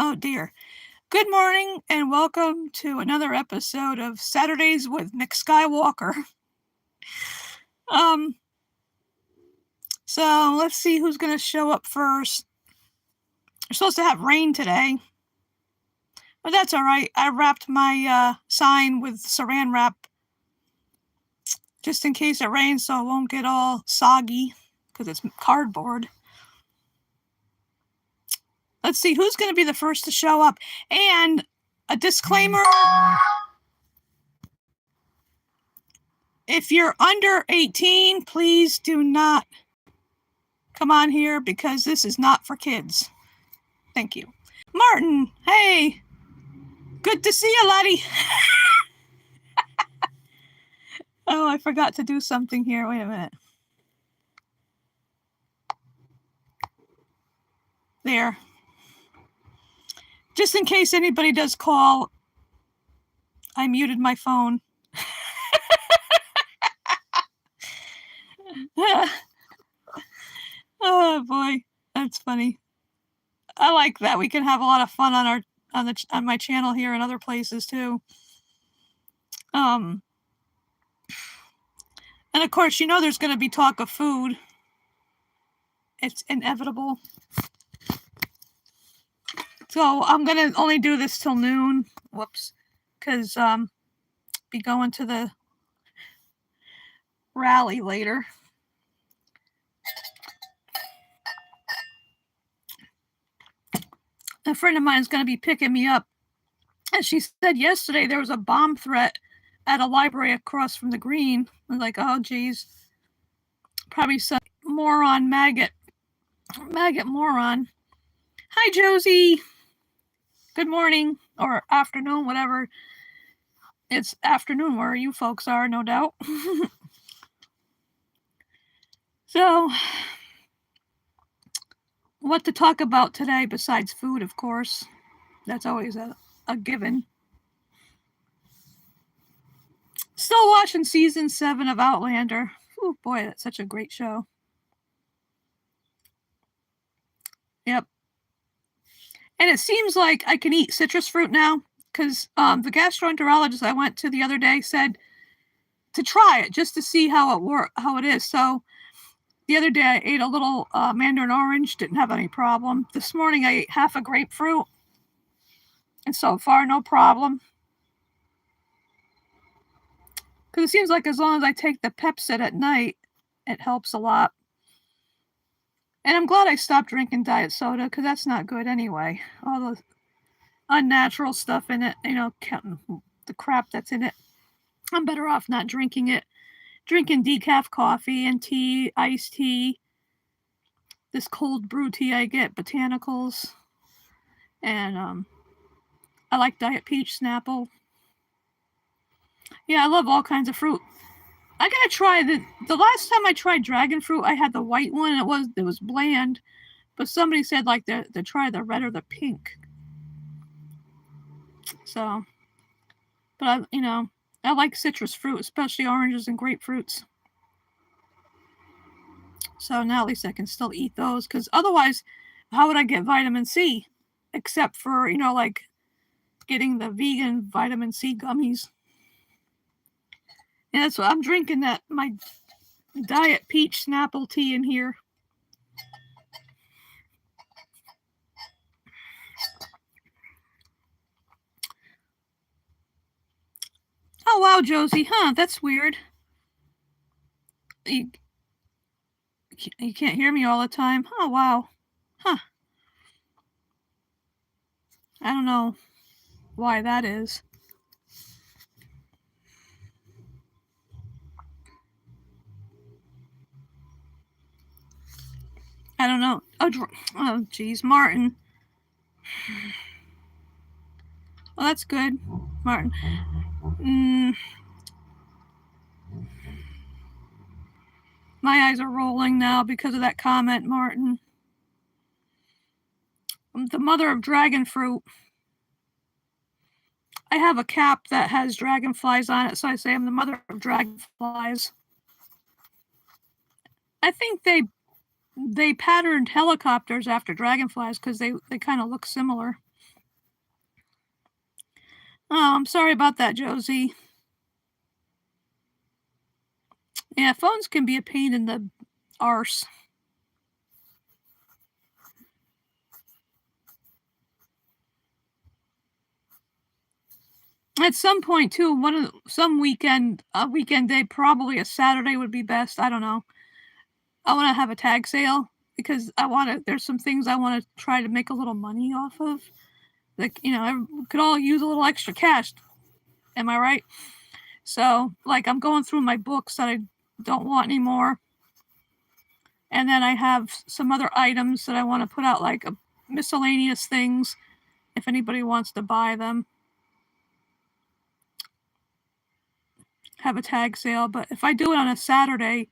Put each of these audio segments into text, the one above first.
Oh dear. Good morning and welcome to another episode of Saturdays with MacSkywalker. Um, so let's see who's going to show up first. We're supposed to have rain today, but that's all right. I wrapped my sign with saran wrap just in case it rains so it won't get all soggy because it's cardboard. Let's see who's going to be the first to show up. And a disclaimer, if you're under 18, please do not come on here because this is not for kids. Thank you. Martin, hey, good to see you, laddie. Oh, I forgot to do something here. Wait a minute. There. Just in case anybody does call, I muted my phone. Oh boy, that's funny. I like that. We can have a lot of fun on my channel here and other places too. And of course, you know there's going to be talk of food. It's inevitable. So I'm going to only do this till noon. Whoops. Because be going to the rally later. A friend of mine is going to be picking me up. And she said yesterday there was a bomb threat at a library across from the Green. I was like, oh, geez. Probably some moron, maggot moron. Hi, Josie. Good morning or afternoon, whatever. It's afternoon where you folks are, no doubt. So, what to talk about today besides food, of course. That's always a given. Still watching season 7 of Outlander. Oh boy, that's such a great show. Yep. And it seems like I can eat citrus fruit now because the gastroenterologist I went to the other day said to try it just to see how it is. So the other day I ate a little mandarin orange, didn't have any problem. This morning I ate half a grapefruit, and so far no problem. Because it seems like as long as I take the Pepsid at night, it helps a lot. And I'm glad I stopped drinking diet soda because that's not good anyway. All the unnatural stuff in it, the crap that's in it. I'm better off not drinking it. Drinking decaf coffee and tea, iced tea. This cold brew tea I get, botanicals. And I like Diet Peach Snapple. Yeah, I love all kinds of fruit. I gotta try the last time I tried dragon fruit, I had the white one and it was bland. But somebody said like to try the red or the pink. So, but I like citrus fruit, especially oranges and grapefruits. So now at least I can still eat those because otherwise, how would I get vitamin C? Except for, like getting the vegan vitamin C gummies. And that's what I'm drinking, my Diet Peach Snapple tea in here. Oh, wow, Josie. Huh, that's weird. You can't hear me all the time. Oh, wow. Huh. I don't know why that is. I don't know. Oh, geez, Martin. Well, that's good, Martin. My eyes are rolling now because of that comment, Martin. I'm the mother of dragon fruit. I have a cap that has dragonflies on it, so I say I'm the mother of dragonflies. I think they patterned helicopters after dragonflies because they kind of look similar. Oh, I'm sorry about that, Josie. Yeah, phones can be a pain in the arse. At some point too, some weekend, a weekend day, probably a Saturday would be best. I don't know. I want to have a tag sale because I want to. There's some things I want to try to make a little money off of. Like we could all use a little extra cash. Am I right? So, like, I'm going through my books that I don't want anymore, and then I have some other items that I want to put out, like miscellaneous things. If anybody wants to buy them, have a tag sale. But if I do it on a Saturday,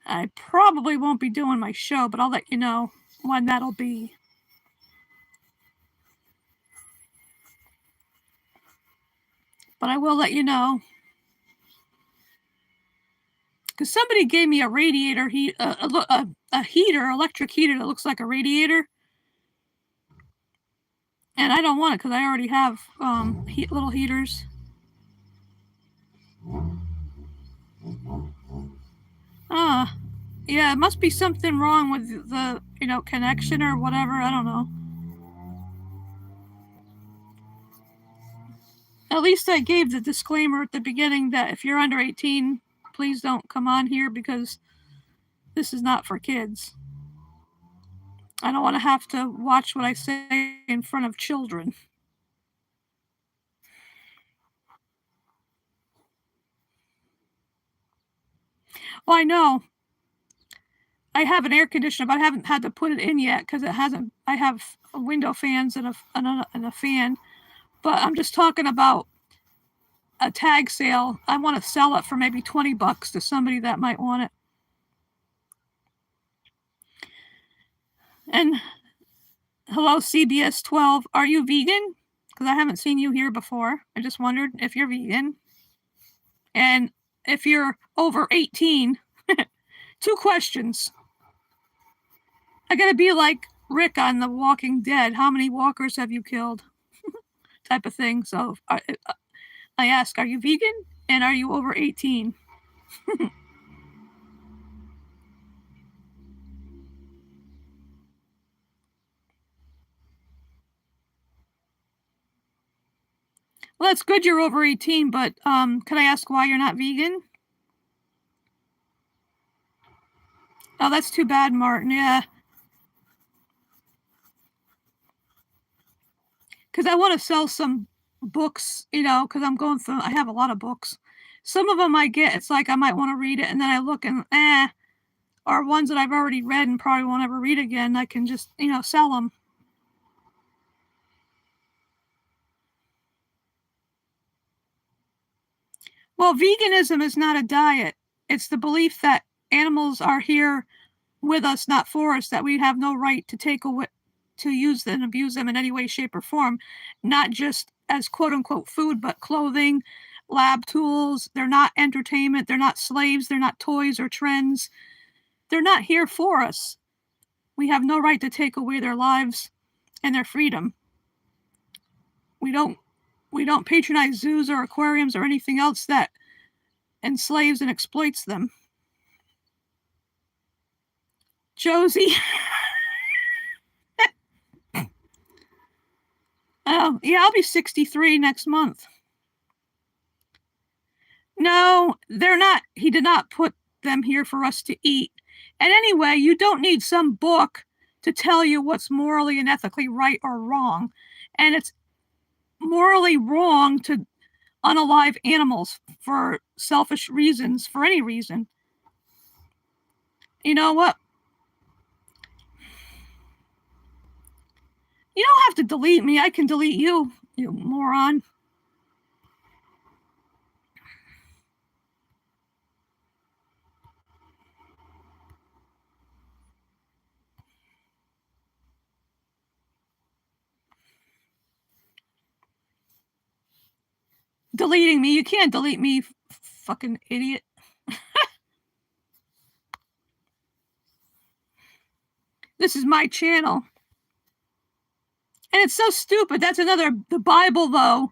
I probably won't be doing my show, but I'll let you know when that'll be. But I will let you know. Because somebody gave me a radiator heat, a heater, electric heater that looks like a radiator. And I don't want it because I already have little heaters. Yeah, it must be something wrong with the connection or whatever. I don't know. At least I gave the disclaimer at the beginning that if you're under 18, please don't come on here because this is not for kids. I don't want to have to watch what I say in front of children. Well, I know. I have an air conditioner, but I haven't had to put it in yet because it hasn't. I have window fans and a fan, but I'm just talking about a tag sale. I want to sell it for maybe $20 to somebody that might want it. And hello, CBS 12. Are you vegan? Because I haven't seen you here before. I just wondered if you're vegan. And if you're over 18, two questions. I gotta be like Rick on The Walking Dead. How many walkers have you killed? Type of thing. So I ask, are you vegan? And are you over 18? Well, that's good you're over 18, but can I ask why you're not vegan? Oh, that's too bad, Martin. Yeah. Because I want to sell some books, because I'm going through, I have a lot of books. Some of them I get, it's like I might want to read it, and then I look and, or ones that I've already read and probably won't ever read again. I can just, sell them. Well, veganism is not a diet. It's the belief that animals are here with us, not for us, that we have no right to take away, to use them and abuse them in any way, shape, or form, not just as quote unquote food, but clothing, lab tools. They're not entertainment. They're not slaves. They're not toys or trends. They're not here for us. We have no right to take away their lives and their freedom. We don't patronize zoos or aquariums or anything else that enslaves and exploits them. Josie. Oh, yeah, I'll be 63 next month. No, they're not. He did not put them here for us to eat. And anyway, you don't need some book to tell you what's morally and ethically right or wrong. And it's morally wrong to unalive animals for selfish reasons, for any reason. You know what? You don't have to delete me. I can delete you, you moron. Deleting me. You can't delete me, fucking idiot. This is my channel. And it's so stupid. That's another, the Bible, though.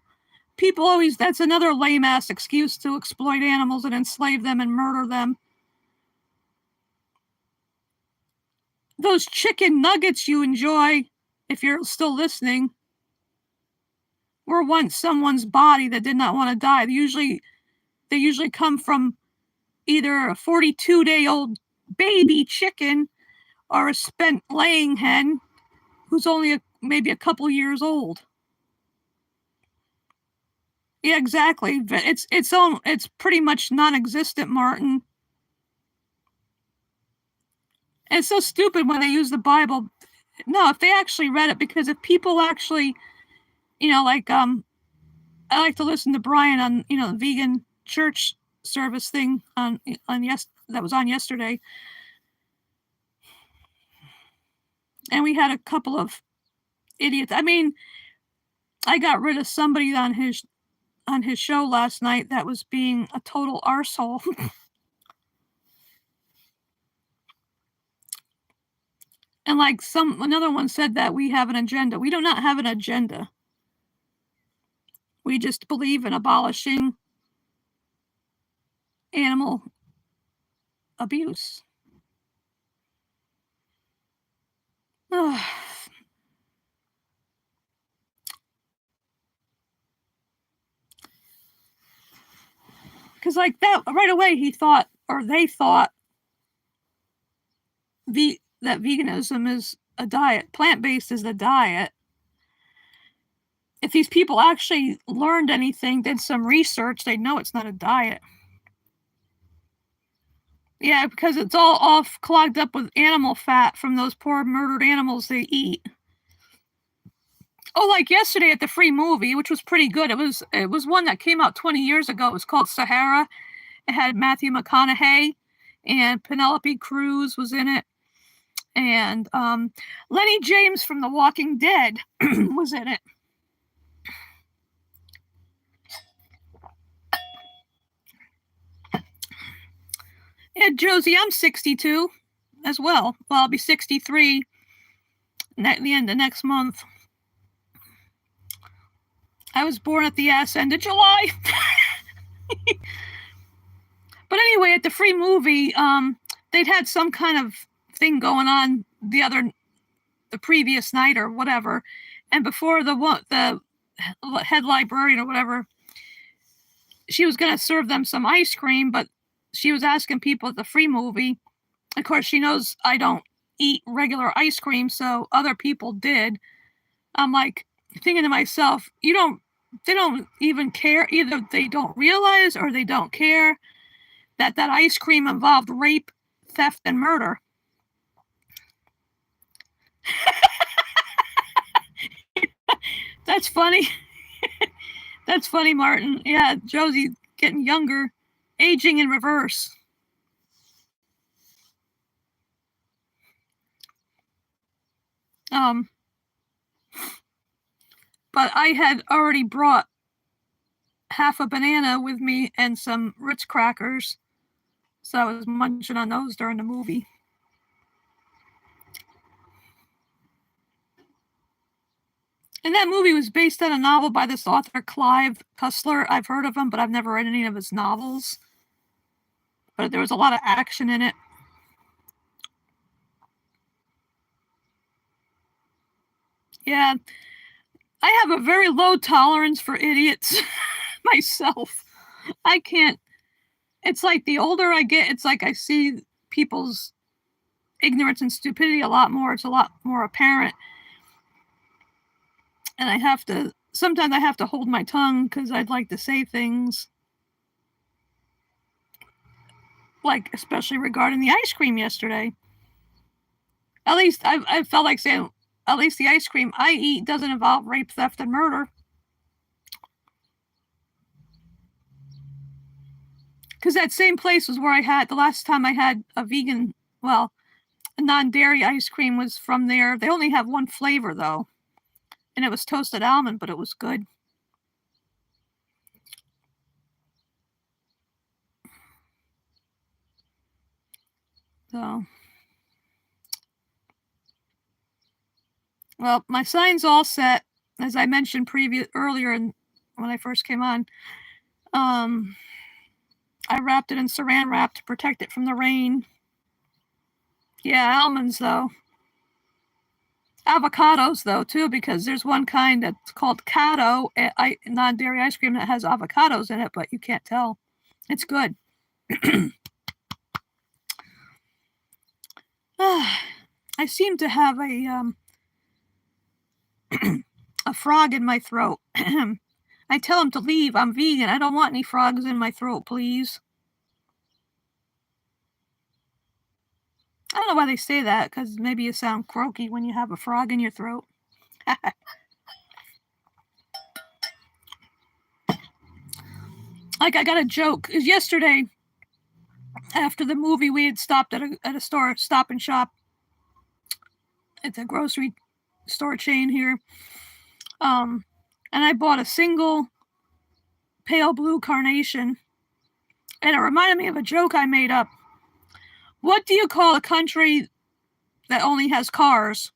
people always, that's another lame ass excuse to exploit animals and enslave them and murder them. Those chicken nuggets you enjoy, if you're still listening, were once someone's body that did not want to die. They usually come from either a 42-day-old baby chicken or a spent laying hen who's only maybe a couple years old. Yeah, exactly. It's pretty much non-existent, Martin. And it's so stupid when they use the Bible. No, if they actually read it, because if people actually, like I like to listen to Brian on the vegan church service thing that was on yesterday, and we had a couple of idiots. I mean, I got rid of somebody on his show last night that was being a total arsehole. And like another one said that we have an agenda. We do not have an agenda. We just believe in abolishing animal abuse. Because like that, right away they thought that veganism is a diet. Plant-based is the diet. If these people actually learned anything, did some research, they'd know it's not a diet. Yeah, because it's all clogged up with animal fat from those poor murdered animals they eat. Oh, like yesterday at the free movie, which was pretty good. It was one that came out 20 years ago. It was called Sahara. It had Matthew McConaughey and Penelope Cruz was in it. And Lenny James from The Walking Dead was in it. Yeah, Josie, I'm 62 as well. Well, I'll be 63 at the end of next month. I was born at the ass end of July. But anyway, at the free movie, they'd had some kind of thing going on the previous night or whatever, and before the head librarian or whatever, she was going to serve them some ice cream, but she was asking people at the free movie. Of course, she knows I don't eat regular ice cream, so other people did. I'm like thinking to myself, they don't even care. Either they don't realize or they don't care that ice cream involved rape, theft, and murder. That's funny. That's funny, Martin. Yeah, Josie getting younger, aging in reverse. But I had already brought half a banana with me and some Ritz crackers, so I was munching on those during the movie. And that movie was based on a novel by this author, Clive Cussler. I've heard of him, but I've never read any of his novels. But there was a lot of action in it. Yeah. I have a very low tolerance for idiots myself. I can't. It's like the older I get, it's like I see people's ignorance and stupidity a lot more. It's a lot more apparent. And sometimes I have to hold my tongue because I'd like to say things. Like, especially regarding the ice cream yesterday. At least I felt like saying, at least the ice cream I eat doesn't involve rape, theft, and murder. Because that same place was where the last time I had a vegan, a non-dairy ice cream was from there. They only have one flavor, though. And it was toasted almond, but it was good. So, well, my sign's all set. As I mentioned earlier in when I first came on. I wrapped it in saran wrap to protect it from the rain. Yeah, almonds though. Avocados though too, because there's one kind that's called Cato, non-dairy ice cream that has avocados in it, but you can't tell. It's good. I seem to have a frog in my throat. I tell him to leave. I'm vegan. I don't want any frogs in my throat, please. I don't know why they say that, because maybe you sound croaky when you have a frog in your throat. Like, I got a joke. Yesterday, after the movie, we had stopped at a store, Stop and Shop. It's a grocery store chain here. And I bought a single pale blue carnation. And it reminded me of a joke I made up. What do you call a country that only has cars?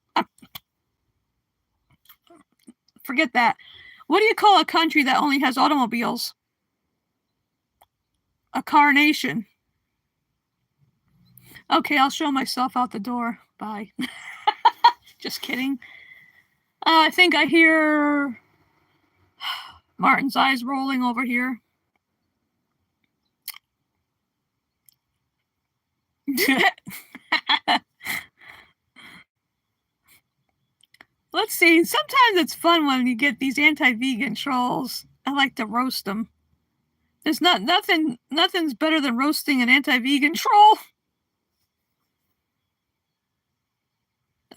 Forget that. What do you call a country that only has automobiles? A carnation. Okay, I'll show myself out the door. Bye. Just kidding. I think I hear Martin's eyes rolling over here. Let's see. Sometimes it's fun when you get these anti-vegan trolls. I like to roast them. There's nothing's better than roasting an anti-vegan troll.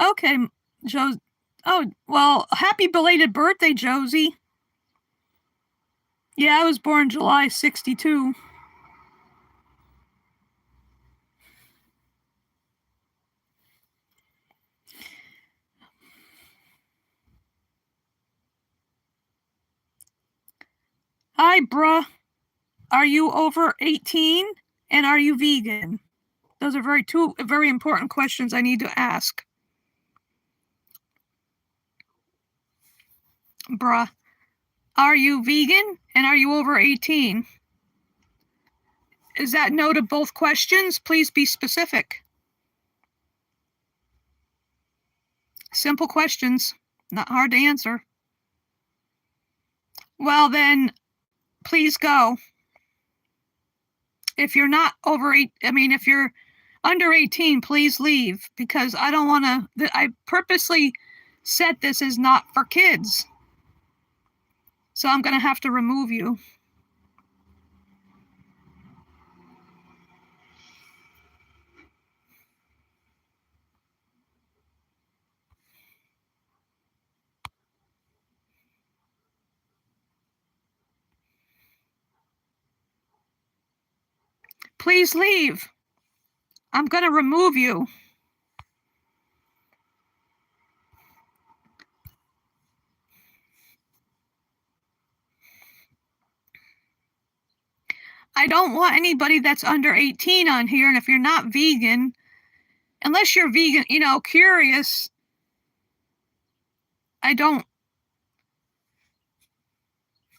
Okay, Joe. Oh, well, happy belated birthday, Josie. Yeah, I was born July 62. Hi, bruh. Are you over 18? And are you vegan? Those are two very important questions I need to ask. Bruh. Are you vegan? And are you over 18? Is that no to both questions? Please be specific. Simple questions. Not hard to answer. Well, then, please go. If you're not if you're under 18, please leave, because I don't want to. I purposely said this is not for kids. So I'm going to have to remove you. Please leave. I'm going to remove you. I don't want anybody that's under 18 on here. And if you're not vegan, unless you're vegan, curious, I don't.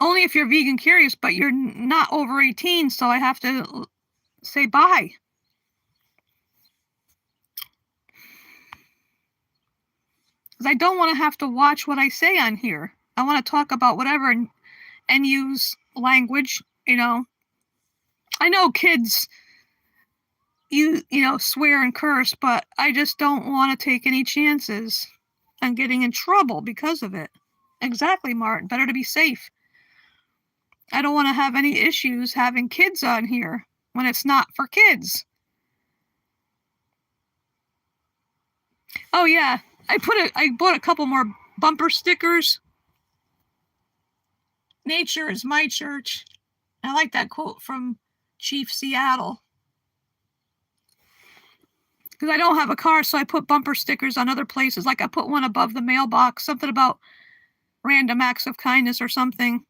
Only if you're vegan curious, but you're not over 18, so I have to say bye. Because I don't want to have to watch what I say on here. I want to talk about whatever and use language, I know kids, swear and curse, but I just don't want to take any chances on getting in trouble because of it. Exactly, Martin. Better to be safe. I don't want to have any issues having kids on here when it's not for kids. Oh yeah, I bought a couple more bumper stickers. Nature is my church. I like that quote from Chief Seattle. Because I don't have a car, so I put bumper stickers on other places. Like I put one above the mailbox, something about random acts of kindness or something.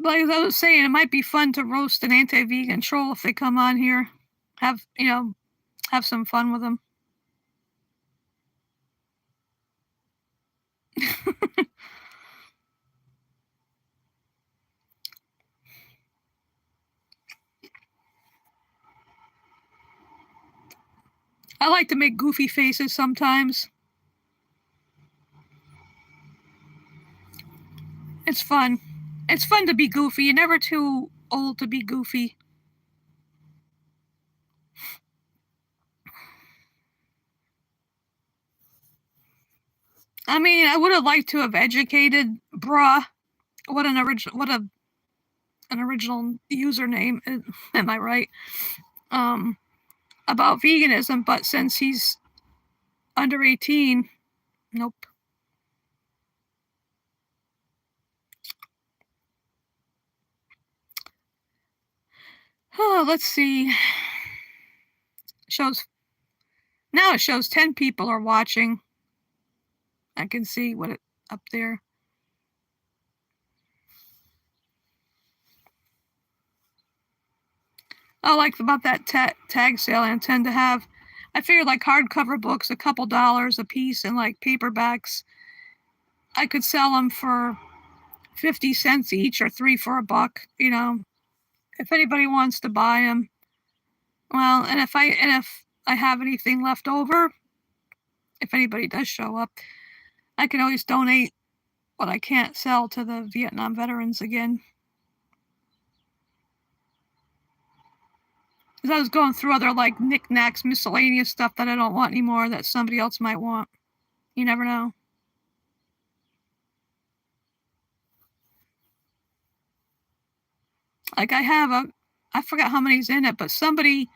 But as I was saying, it might be fun to roast an anti-vegan troll if they come on here. Have some fun with them. I like to make goofy faces sometimes. It's fun. It's fun to be goofy. You're never too old to be goofy. I mean, I would have liked to have educated Bra. What an original username. Am I right? About veganism, but since he's under 18, nope. Oh, let's see. Shows now it shows 10 people are watching. I can see what it up there. I like about that tag sale I intend to have. I figured like hardcover books, a couple dollars a piece, and like paperbacks, I could sell them for 50 cents each or 3 for $1, you know. If anybody wants to buy them. Well, and if I have anything left over, if anybody does show up, I can always donate what I can't sell to the Vietnam veterans again. Because I was going through other like knickknacks, miscellaneous stuff that I don't want anymore that somebody else might want. You never know. Like I forgot how many's in it, but somebody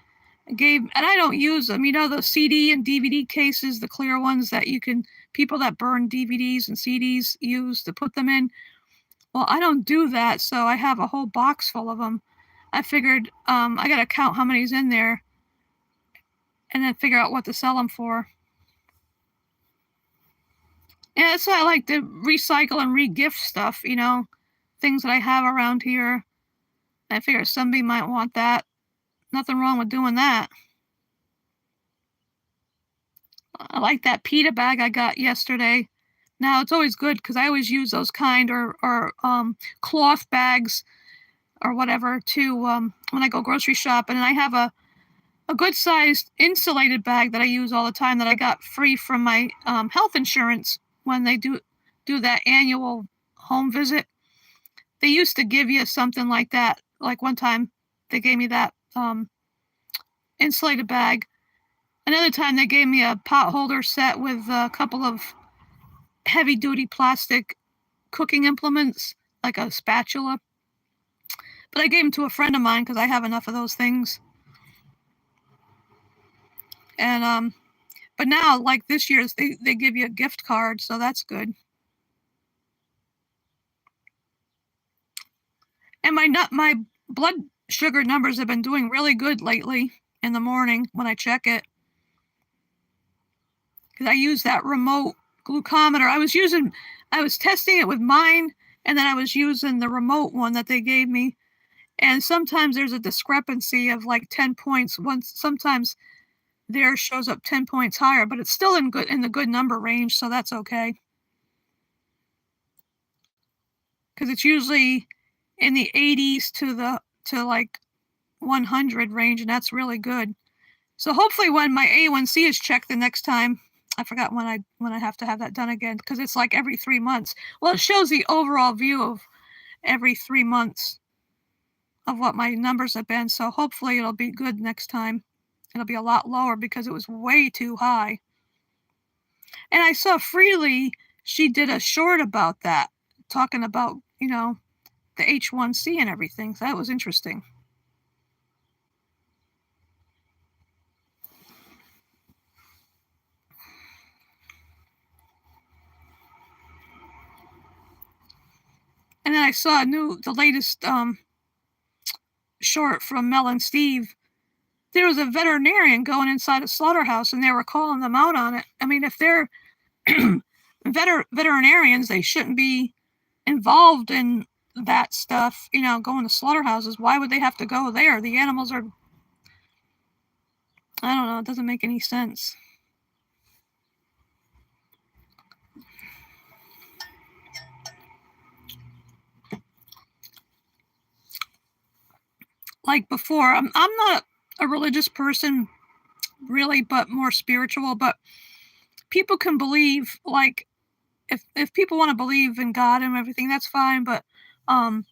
gave, and I don't use them. You know, the CD and DVD cases, the clear ones that people that burn DVDs and CDs use to put them in. Well, I don't do that, so I have a whole box full of them. I figured I got to count how many's in there and then figure out what to sell them for. Yeah, that's why I like to recycle and re-gift stuff, you know, things that I have around here. I figure somebody might want that. Nothing wrong with doing that. I like that pita bag I got yesterday. Now, it's always good because I always use those kind or cloth bags or whatever to when I go grocery shopping. And I have a good sized insulated bag that I use all the time that I got free from my health insurance when they do that annual home visit. They used to give you something like that. Like one time they gave me that insulated bag. Another time they gave me a pot holder set with a couple of heavy duty plastic cooking implements, like a spatula. But I gave them to a friend of mine because I have enough of those things. And but now, like this year's, they give you a gift card, so that's good. And my blood sugar numbers have been doing really good lately in the morning when I check it. Because I use that remote glucometer. I was testing it with mine, and then I was using the remote one that they gave me. And sometimes there's a discrepancy of like 10 points. Sometimes theirs shows up 10 points higher, but it's still in the good number range, so that's okay. Because it's usually in the 80s to like 100 range, and that's really good. So hopefully when my A1C is checked the next time, I forgot when I have to have that done again, because it's like every 3 months. Well, it shows the overall view of every 3 months of what my numbers have been. So hopefully it'll be good next time. It'll be a lot lower because it was way too high. And I saw Freely, she did a short about that, talking about, you know, the H1C and everything. So that was interesting. And then I saw the latest short from Mel and Steve. There was a veterinarian going inside a slaughterhouse, and they were calling them out on it. I mean, if they're veterinarians, they shouldn't be involved in that stuff, you know, going to slaughterhouses. Why would they have to go there? The animals are, I don't know, it doesn't make any sense. like before, I'm not a religious person really, but more spiritual, but people can believe, like, if people want to believe in God and everything, that's fine, but um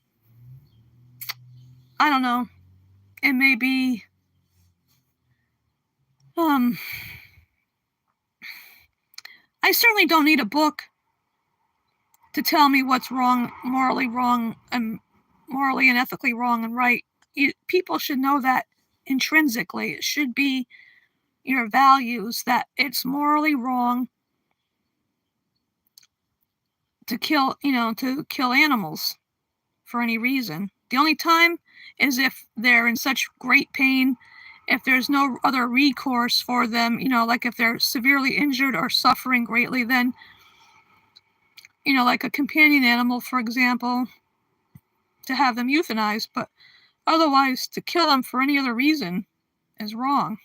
I don't know. It may be um I certainly don't need a book to tell me what's wrong and morally and ethically wrong and right. People should know that intrinsically. It should be your values that it's morally wrong to kill animals for any reason. The only time is if they're in such great pain, if there's no other recourse for them, like if they're severely injured or suffering greatly, then, like a companion animal, for example, to have them euthanized. But otherwise, to kill them for any other reason is wrong.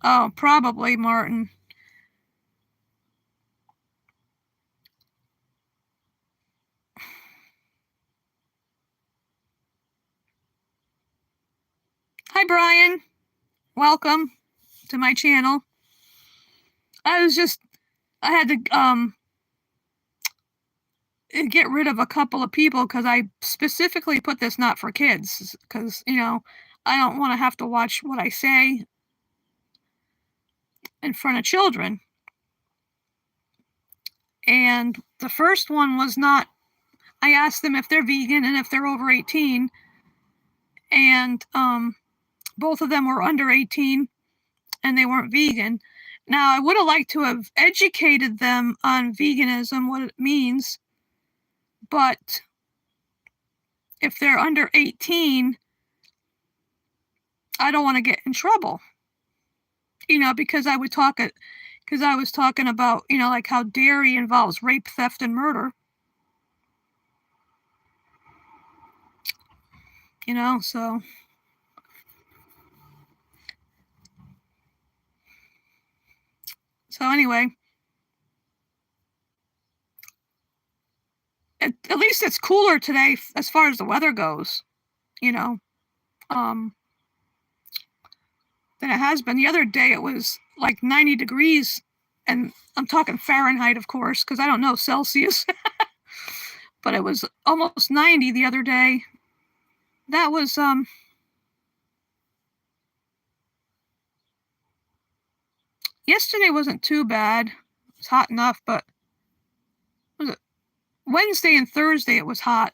Oh, probably, Martin. Hi, Brian. Welcome to my channel. I had to get rid of a couple of people because I specifically put this not for kids because, I don't want to have to watch what I say in front of children. And the first one was not, I asked them if they're vegan and if they're over 18. And both of them were under 18 and they weren't vegan. Now, I would have liked to have educated them on veganism, what it means. But if they're under 18, I don't want to get in trouble, because I was talking about, like how dairy involves rape, theft, and murder. So anyway, at least it's cooler today as far as the weather goes, um, than it has been. The other day it was like 90 degrees, and I'm talking Fahrenheit, of course, because I don't know Celsius, but it was almost 90 the other day. That was yesterday wasn't too bad. It's hot enough, but was it Wednesday and Thursday it was hot.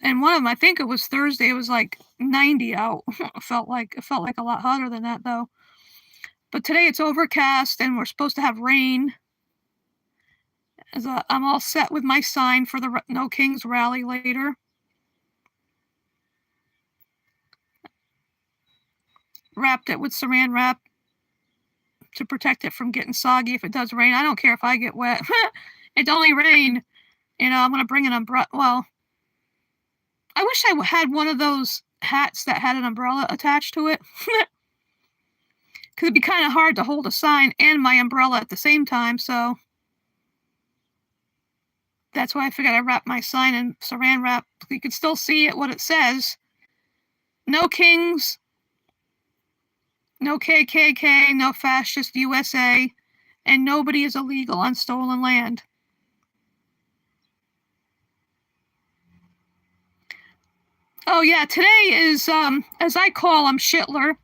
And one of them, I think it was Thursday, it was like 90 out. It felt like a lot hotter than that though. But today it's overcast and we're supposed to have rain. I'm all set with my sign for the No Kings rally later. Wrapped it with saran wrap to protect it from getting soggy if it does rain. I don't care if I get wet. It only rained. I'm going to bring an umbrella. Well, I wish I had one of those hats that had an umbrella attached to it. Because it'd be kind of hard to hold a sign and my umbrella at the same time, so that's why I figured I'd wrap my sign in saran wrap. You can still see it, what it says. No kings, no KKK, no fascist USA, and nobody is illegal on stolen land. Oh yeah, today is, as I call him, Shitler,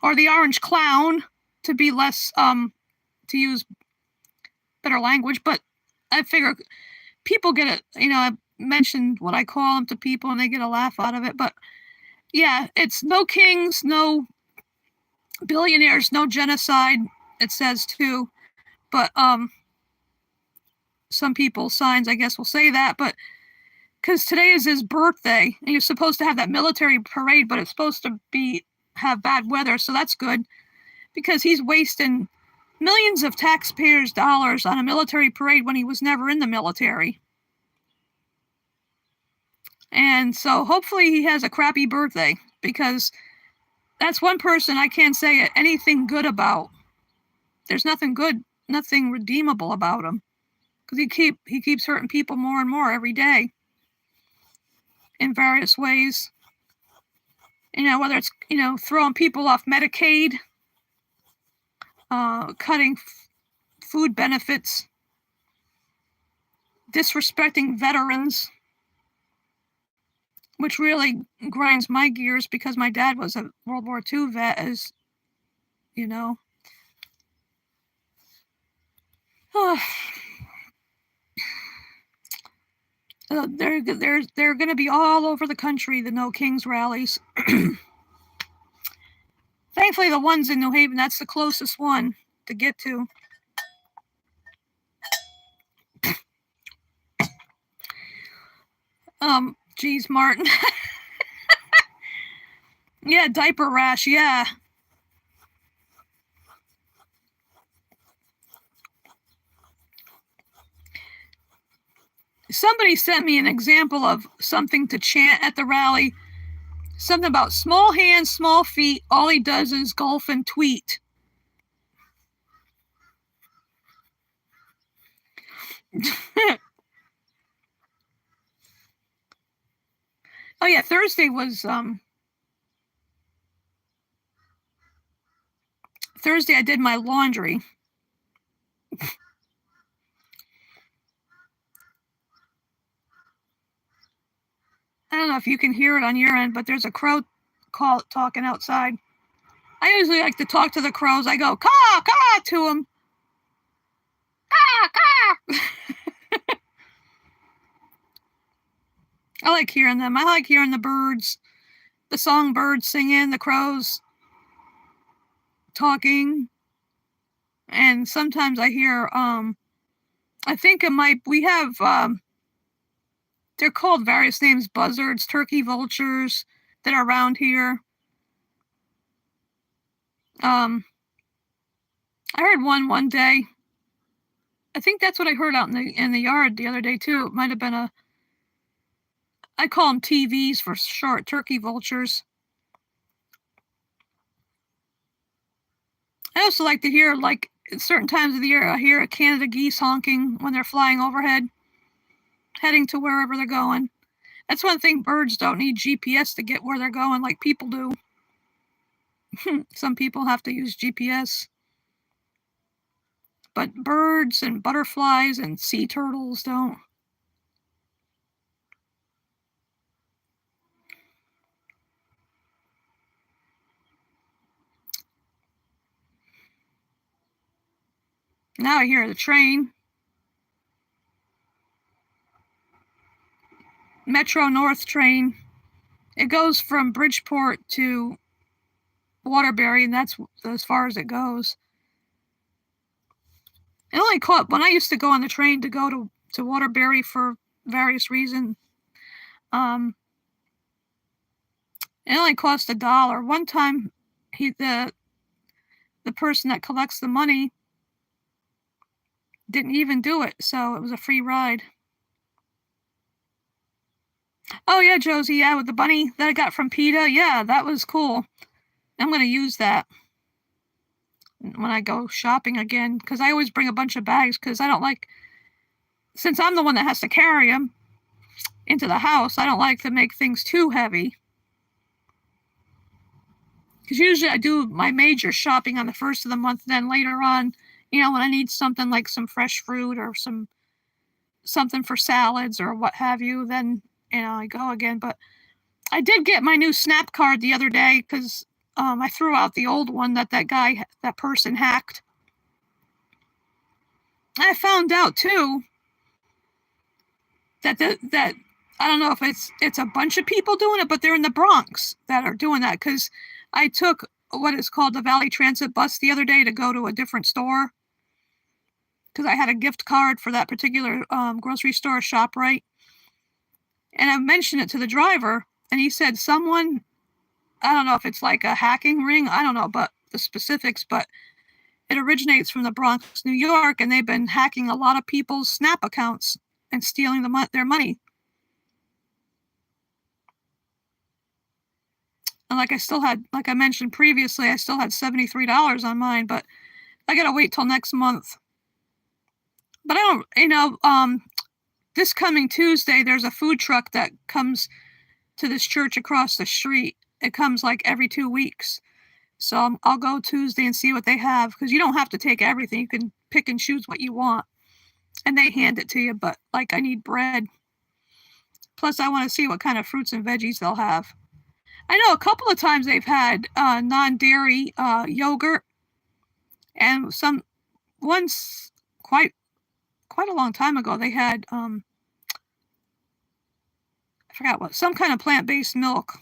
or the Orange Clown, to be less, to use better language, but I figure people get it, I mentioned what I call them to people and they get a laugh out of it, but yeah, it's no kings, no billionaires, no genocide, it says too, but some people's signs, I guess, will say that, but because today is his birthday, and you're supposed to have that military parade, but it's supposed to have bad weather, so that's good, because he's wasting millions of taxpayers' dollars on a military parade when he was never in the military. And so hopefully he has a crappy birthday, because that's one person I can't say anything good about. There's nothing good, nothing redeemable about him, because he keeps hurting people more and more every day. in various ways. Whether it's, throwing people off Medicaid, cutting food benefits, disrespecting veterans, which really grinds my gears because my dad was a World War II vet, as you know. They're going to be all over the country, the No Kings rallies. Thankfully, the ones in New Haven, that's the closest one to get to. Geez, Martin. Yeah, diaper rash, yeah. Somebody sent me an example of something to chant at the rally. Something about small hands, small feet. All he does is golf and tweet. Oh yeah, Thursday I did my laundry. I don't know if you can hear it on your end, but there's a crow talking outside. I usually like to talk to the crows. I go, caw, caw, to them. Caw, caw. I like hearing them. I like hearing the birds, the songbirds singing, the crows talking. And sometimes I hear, I think we have, they're called various names, buzzards, turkey vultures that are around here. I heard one day. I think that's what I heard out in the yard the other day too. It might have been I call them TVs for short, turkey vultures. I also like to hear, like, at certain times of the year, I hear a Canada geese honking when they're flying overhead, heading to wherever they're going. That's one thing, birds don't need GPS to get where they're going like people do. Some people have to use GPS. But birds and butterflies and sea turtles don't. Now I hear the train. Metro North train. It goes from Bridgeport to Waterbury, and that's as far as it goes. It only cost, when I used to go on the train to go to Waterbury for various reasons, it only cost $1. One time, the person that collects the money didn't even do it, so it was a free ride. Oh yeah, Josie, yeah, with the bunny that I got from PETA, yeah, that was cool. I'm gonna use that when I go shopping again, because I always bring a bunch of bags, because I don't like, since I'm the one that has to carry them into the house, I don't like to make things too heavy. Because usually I do my major shopping on the first of the month, then later on, when I need something like some fresh fruit or something for salads or what have you, then, I go again. But I did get my new Snap card the other day, because I threw out the old one that person hacked. I found out too that I don't know if it's a bunch of people doing it, but they're in the Bronx that are doing that, because I took what is called the Valley Transit bus the other day to go to a different store, because I had a gift card for that particular grocery store, ShopRite. And I mentioned it to the driver, and he said someone, I don't know if it's like a hacking ring, I don't know but the specifics, but it originates from the Bronx, New York, and they've been hacking a lot of people's Snap accounts and stealing their money. And like I mentioned previously, I still had $73 on mine, but I gotta wait till next month. But I don't, this coming Tuesday, there's a food truck that comes to this church across the street. It comes like every 2 weeks. So I'll go Tuesday and see what they have, because you don't have to take everything. You can pick and choose what you want, and they hand it to you. But like, I need bread. Plus, I want to see what kind of fruits and veggies they'll have. I know a couple of times they've had non-dairy yogurt, and once quite a long time ago they had I forgot what, some kind of plant-based milk.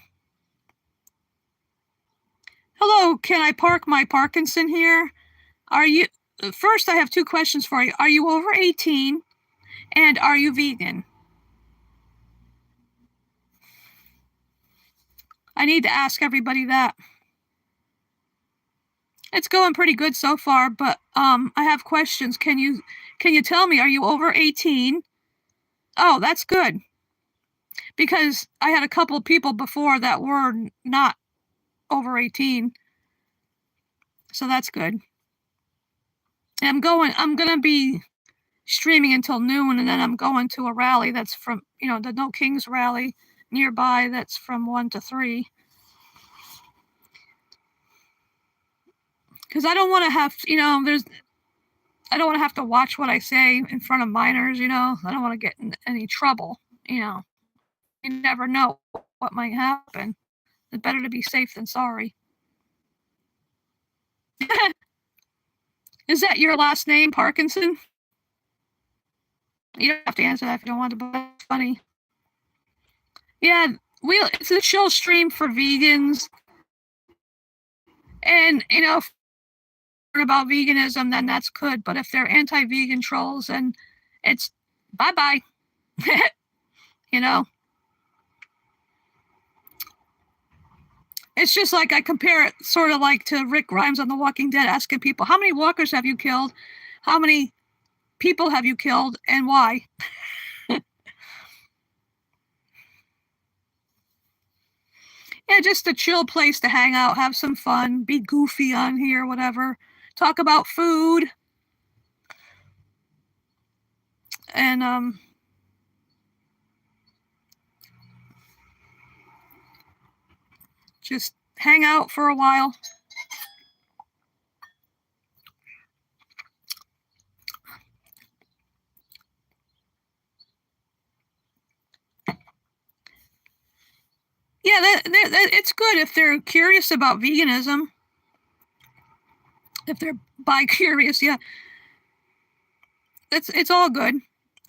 Hello, can I park my Parkinson here? First, I have 2 questions for you. Are you over 18? And are you vegan? I need to ask everybody that. It's going pretty good so far, but I have questions. Can you tell me, are you over 18? Oh, that's good. Because I had a couple of people before that were not over 18. So that's good. And I'm going to be streaming until noon, and then I'm going to a rally that's from, the No Kings rally nearby, that's from 1 to 3. Because I don't want to have, I don't want to have to watch what I say in front of minors, I don't want to get in any trouble, You never know what might happen. It's better to be safe than sorry. Is that your last name, Parkinson? You don't have to answer that if you don't want to, but it's funny. Yeah, it's a chill stream for vegans. And, if they're about veganism, then that's good. But if they're anti-vegan trolls, then it's bye-bye. It's just like, I compare it sort of like to Rick Grimes on The Walking Dead, asking people, how many walkers have you killed? How many people have you killed, and why? Yeah, just a chill place to hang out, have some fun, be goofy on here, whatever. Talk about food. And just hang out for a while. Yeah, it's good if they're curious about veganism. If they're bi-curious, yeah. It's all good.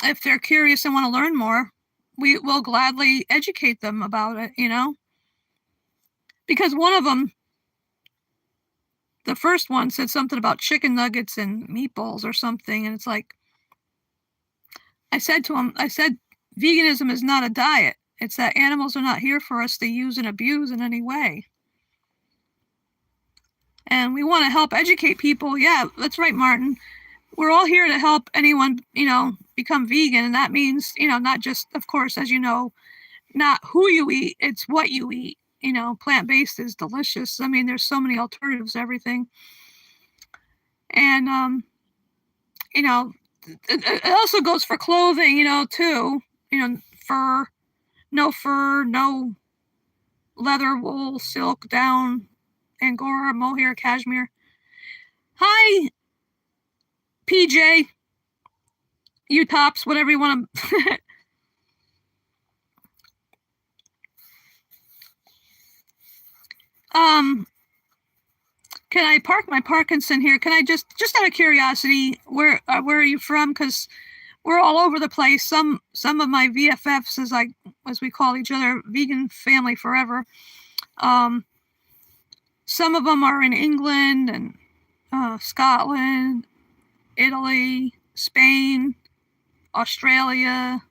If they're curious and want to learn more, we will gladly educate them about it, Because one of them, the first one, said something about chicken nuggets and meatballs or something, and it's like, I said to him, veganism is not a diet. It's that animals are not here for us to use and abuse in any way. And we want to help educate people. Yeah, that's right, Martin. We're all here to help anyone, become vegan. And that means, not just, of course, as you know, not who you eat, it's what you eat. Plant-based is delicious. I mean, there's so many alternatives to everything. And, it also goes for clothing, too. Fur, no leather, wool, silk, down, angora, mohair, cashmere. Hi, PJ, you tops, whatever you want to. Can I park my Parkinson here? Can I just out of curiosity, where are you from? Because we're all over the place. Some of my VFFs, as we call each other, vegan family forever. Some of them are in England and Scotland, Italy, Spain, Australia,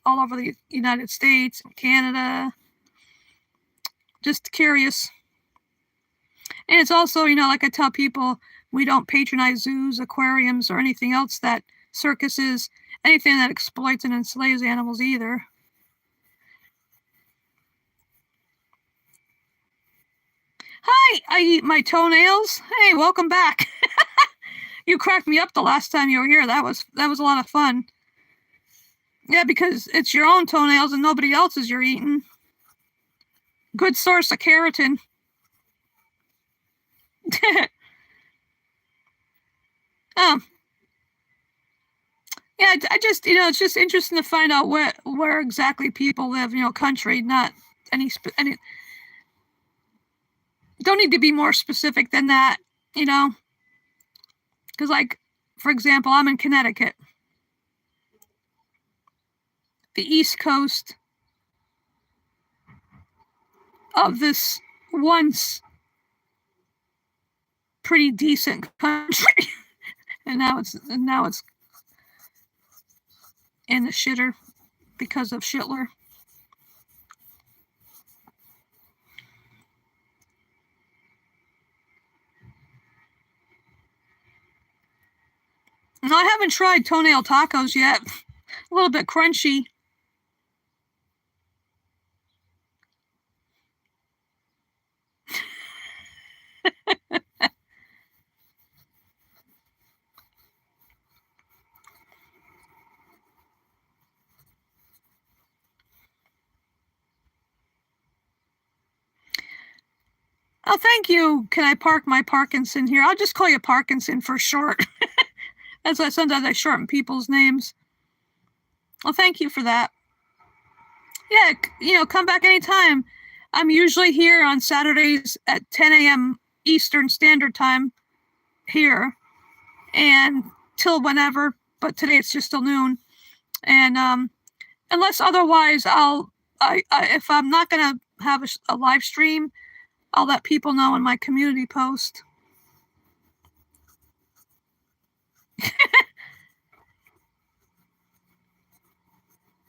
all over the United States and Canada. Just curious. And it's also, like I tell people, we don't patronize zoos, aquariums, or anything else that circuses, anything that exploits and enslaves animals either. Hi, I eat my toenails. Hey, welcome back. You cracked me up the last time you were here. That was a lot of fun. Yeah, because it's your own toenails and nobody else's you're eating. Good source of keratin. Oh. Yeah, I just, it's just interesting to find out where exactly people live, country, not any, don't need to be more specific than that, because, like, for example, I'm in Connecticut, the East Coast of this once pretty decent country, and now it's in the shitter because of Shitler. No, I haven't tried toenail tacos yet. A little bit crunchy. Oh, thank you. Can I park my Parkinson here? I'll just call you Parkinson for short. As sometimes I shorten people's names. Well, thank you for that. Yeah, come back anytime. I'm usually here on Saturdays at 10 a.m. Eastern Standard Time here, and till whenever. But today it's just till noon. And unless otherwise, if I'm not gonna have a live stream, I'll let people know in my community post.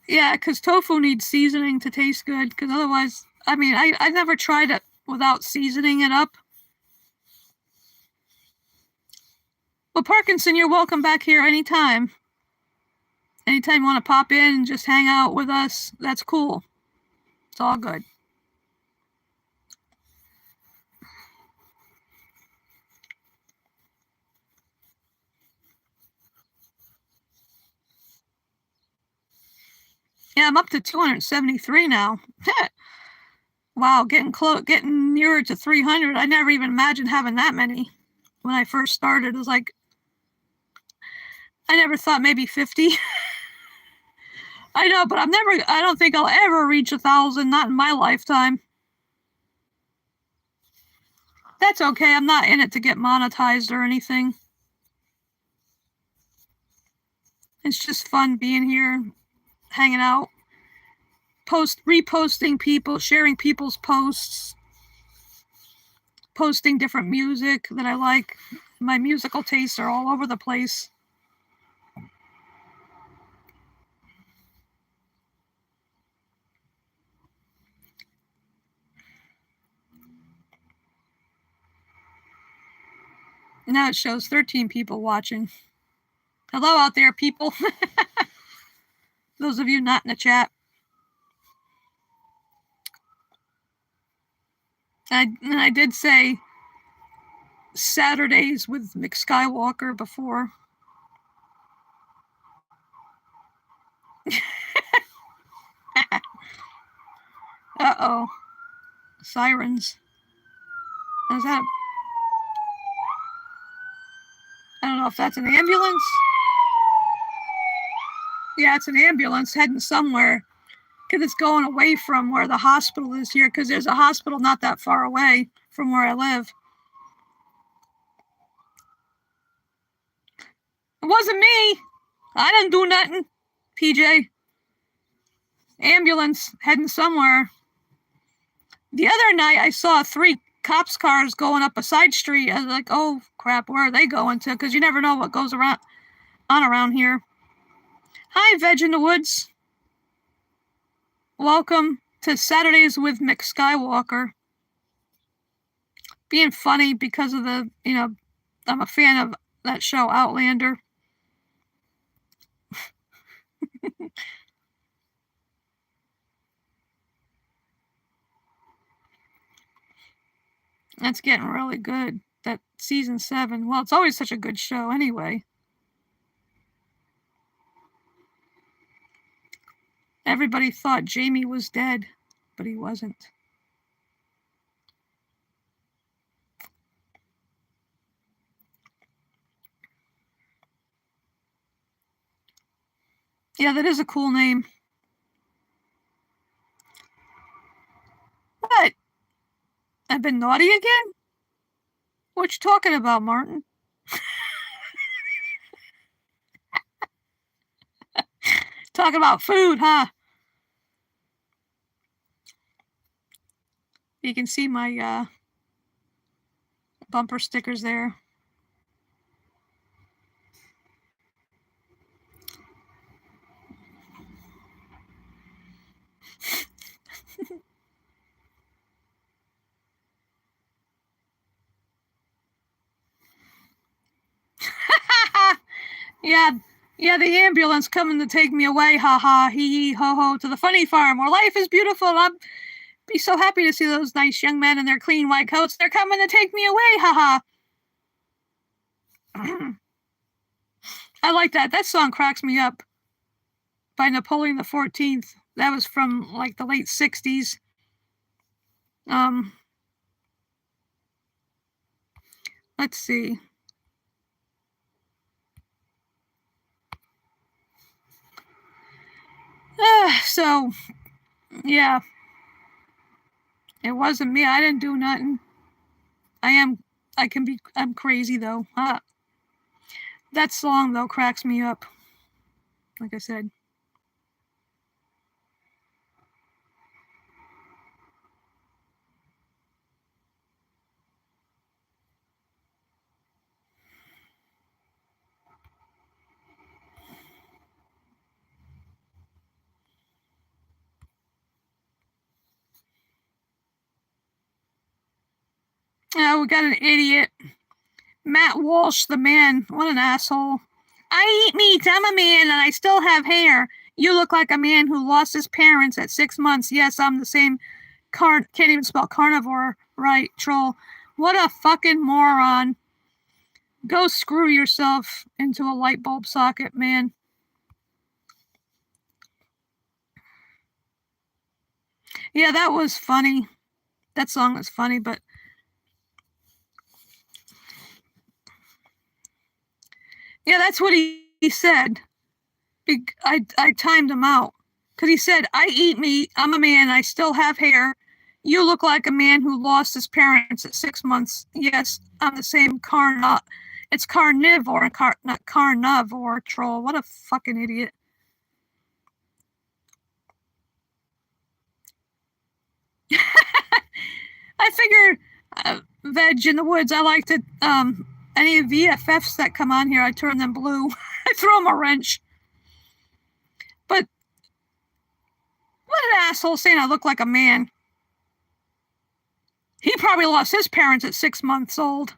Yeah, because tofu needs seasoning to taste good, because otherwise, I never tried it without seasoning it up. Well, Parkinson, you're welcome back here anytime. Anytime you want to pop in and just hang out with us, that's cool. It's all good. Yeah, I'm up to 273 now. Wow, getting nearer to 300. I never even imagined having that many when I first started. It was like, I never thought maybe 50. I know, but I don't think I'll ever reach 1,000, not in my lifetime. That's okay. I'm not in it to get monetized or anything. It's just fun being here, hanging out, reposting people, sharing people's posts, posting different music that I like. My musical tastes are all over the place. Now it shows 13 people watching. Hello out there, people. Those of you not in the chat. And I did say Saturdays with MacSkywalker before. Uh-oh. Sirens. Is that... I don't know if that's an ambulance. Yeah, it's an ambulance heading somewhere, because it's going away from where the hospital is here, because there's a hospital not that far away from where I live. It wasn't me. I didn't do nothing, PJ. Ambulance heading somewhere. The other night, I saw 3 cops' cars going up a side street. I was like, oh, crap, where are they going to? Because you never know what goes on around here. Hi, Veg in the Woods. Welcome to Saturdays with MacSkywalker. Being funny because of the, I'm a fan of that show, Outlander. That's getting really good. That season 7. Well, it's always such a good show anyway. Everybody thought Jamie was dead, but he wasn't. Yeah, that is a cool name. What? I've been naughty again? What you talking about, Martin? Talking about food, huh? You can see my bumper stickers there. Yeah, the ambulance coming to take me away, ha ha, hee hee, ho ho, to the funny farm where life is beautiful. I'd be so happy to see those nice young men in their clean white coats. They're coming to take me away, ha ha. I like that. That song cracks me up. By Napoleon the 14th. That was from like the late 60s. Let's see. So, yeah. It wasn't me. I didn't do nothing. I'm crazy though. That song though cracks me up. Like I said. We got an idiot. Matt Walsh, the man. What an asshole. I eat meat. I'm a man and I still have hair. You look like a man who lost his parents at 6 months. Yes, I'm the same can't even spell carnivore right, troll. What a fucking moron. Go screw yourself into a light bulb socket, man. Yeah, that was funny. That song was funny, but yeah, that's what he said. I timed him out because he said, I eat meat. I'm a man. I still have hair. You look like a man who lost his parents at 6 months. Yes, I'm the same It's carnivore, not carnivore, troll. What a fucking idiot. I figure veg in the woods. I like to any VFFs that come on here, I turn them blue. I throw them a wrench. But what an asshole saying I look like a man. He probably lost his parents at 6 months old.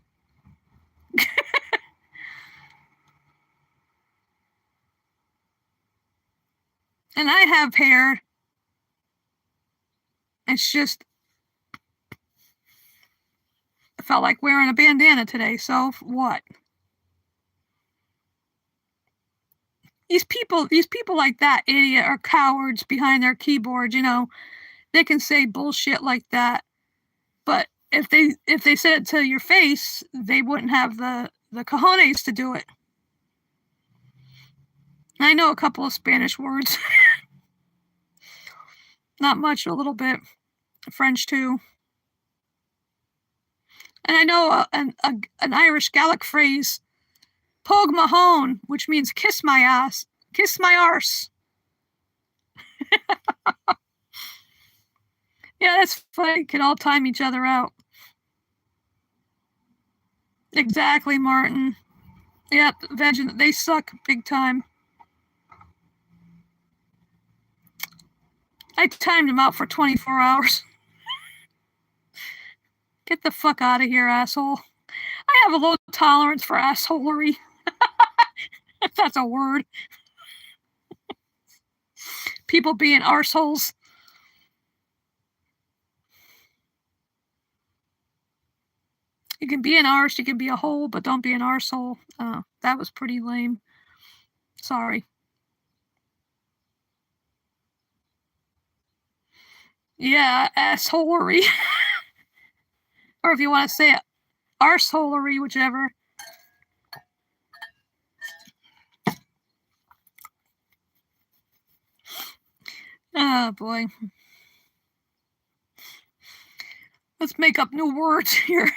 And I have hair. It's just I felt like wearing a bandana today, so what? These people like that idiot are cowards behind their keyboards, you know. They can say bullshit like that. But if they said it to your face, they wouldn't have the cojones to do it. I know a couple of Spanish words. Not much, a little bit. French too. And I know an Irish Gaelic phrase, "Pog mahone," which means kiss my ass, kiss my arse. Yeah, that's funny. Can all time each other out. Exactly, Martin. Yep, they suck big time. I timed them out for 24 hours. Get the fuck out of here, asshole. I have a low tolerance for assholery. If that's a word. People being arseholes. You can be an arse, you can be a hole, but don't be an arsehole. That was pretty lame. Sorry. Yeah, assholery. Or if you want to say it, arseholery, whichever. Oh, boy. Let's make up new words here.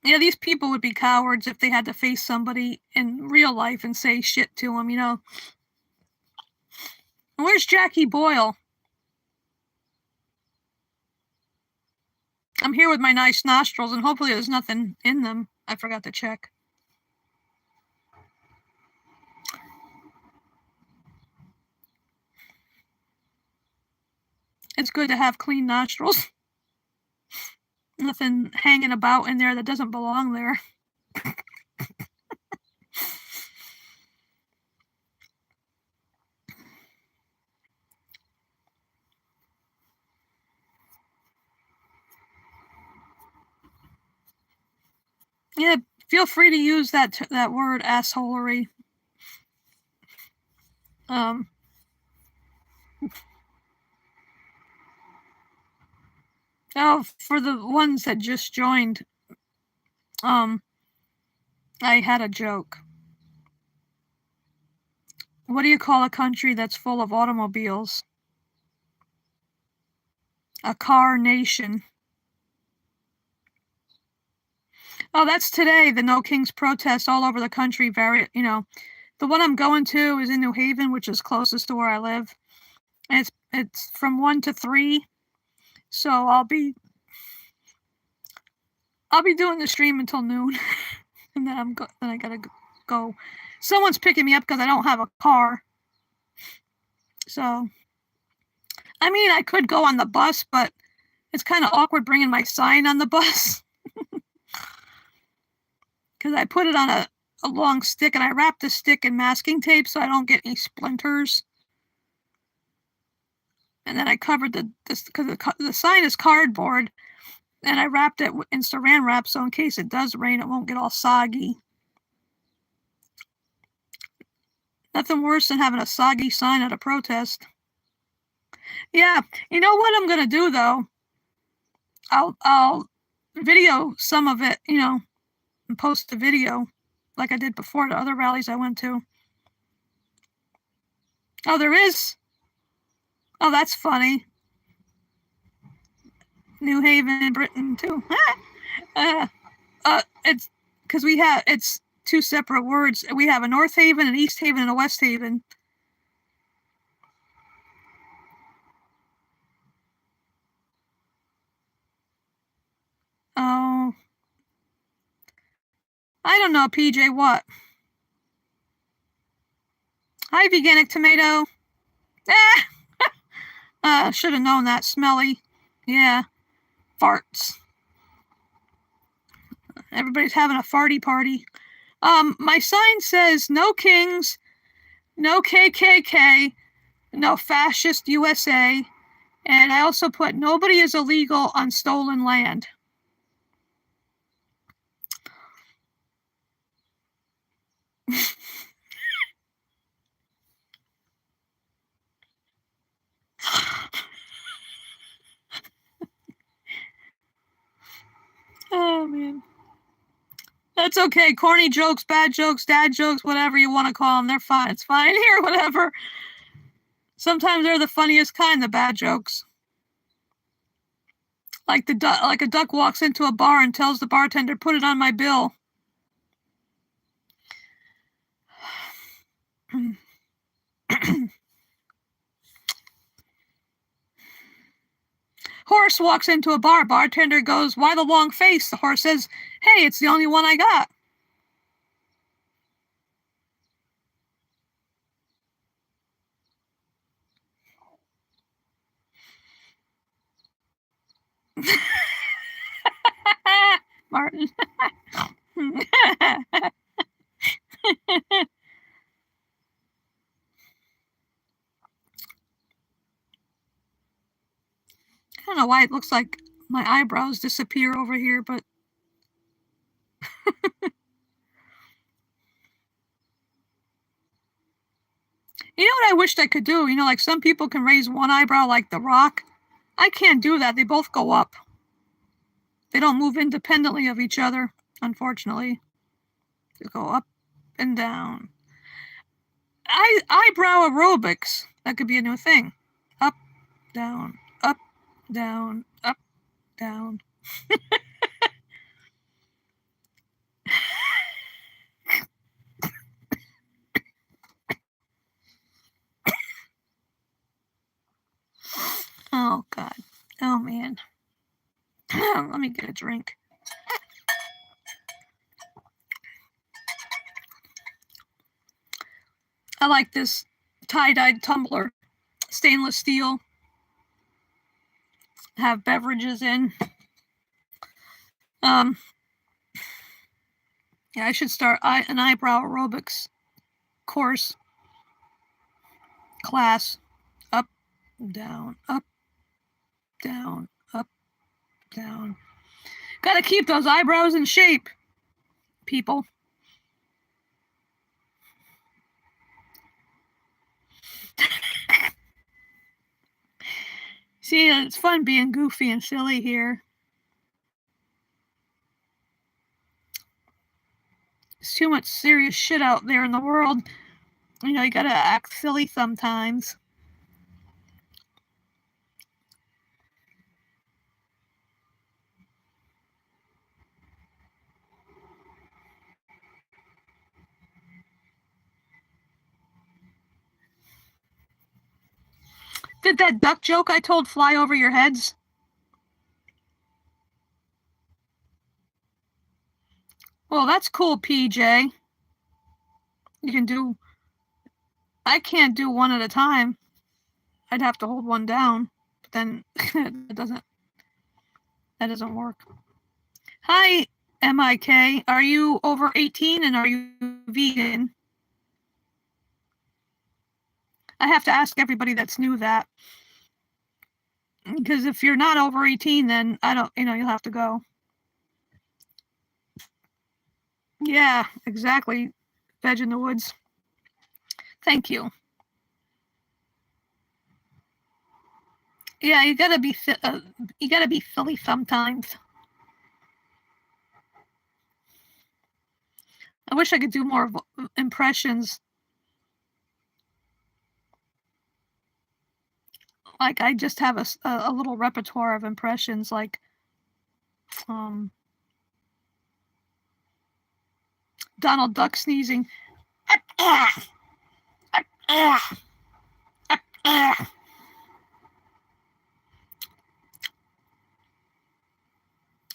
Yeah, these people would be cowards if they had to face somebody in real life and say shit to them, you know. Where's Jackie Boyle? I'm here with my nice nostrils, and hopefully there's nothing in them. I forgot to check. It's good to have clean nostrils. Nothing hanging about in there that doesn't belong there. Yeah, feel free to use that word, assholery. Oh, for the ones that just joined, I had a joke. What do you call a country that's full of automobiles? A car nation. Oh, that's today. The No Kings protest all over the country. The one I'm going to is in New Haven, which is closest to where I live. And it's from 1 to 3. So I'll be doing the stream until noon, and then I gotta go. Someone's picking me up because I don't have a car. So, I mean, I could go on the bus, but it's kind of awkward bringing my sign on the bus. Because I put it on a long stick, and I wrapped the stick in masking tape so I don't get any splinters. And then I covered because the sign is cardboard, and I wrapped it in saran wrap so in case it does rain, it won't get all soggy. Nothing worse than having a soggy sign at a protest. Yeah, you know what I'm gonna do though? I'll video some of it, and post the video like I did before to other rallies I went to. Oh, there is? Oh, that's funny. New Haven, Britain too. It's because it's two separate words. We have a North Haven, an East Haven, and a West Haven. Oh, I don't know, PJ. What? Hi, Veganic Tomato. Should have known that. Smelly. Yeah. Farts. Everybody's having a farty party. My sign says no kings, no KKK, no fascist USA, and I also put nobody is illegal on stolen land. Oh, man. That's okay. Corny jokes, bad jokes, dad jokes, whatever you want to call them, they're fine. It's fine here, whatever. Sometimes they're the funniest kind, the bad jokes. Like a duck walks into a bar and tells the bartender, "Put it on my bill." Horse walks into a bar. Bartender goes, "Why the long face?" The horse says, "Hey, it's the only one I got." Martin. I don't know why it looks like my eyebrows disappear over here, but you know what I wished I could do? Like some people can raise one eyebrow like The Rock. I can't do that. They both go up. They don't move independently of each other, unfortunately. They go up and down. Eyebrow aerobics. That could be a new thing. Up, down, up, down, up, down. Oh, God. Oh, man. Let me get a drink. I like this tie-dyed tumbler. Stainless steel. Have beverages in. Yeah, I should start an eyebrow aerobics course. Class. Up, down, up, down, up, down. Gotta keep those eyebrows in shape, people. See, it's fun being goofy and silly here. There's too much serious shit out there in the world. You know, you gotta act silly sometimes. Did that duck joke I told fly over your heads? Well, that's cool, PJ. You can do... I can't do one at a time. I'd have to hold one down. But then that doesn't work. Hi, MIK. Are you over 18 and are you vegan? I have to ask everybody that's new that. Because if you're not over 18, then I don't, you'll have to go. Yeah, exactly. Veg in the woods. Thank you. Yeah, you gotta be silly sometimes. I wish I could do more impressions. Like I just have a little repertoire of impressions, like Donald Duck sneezing.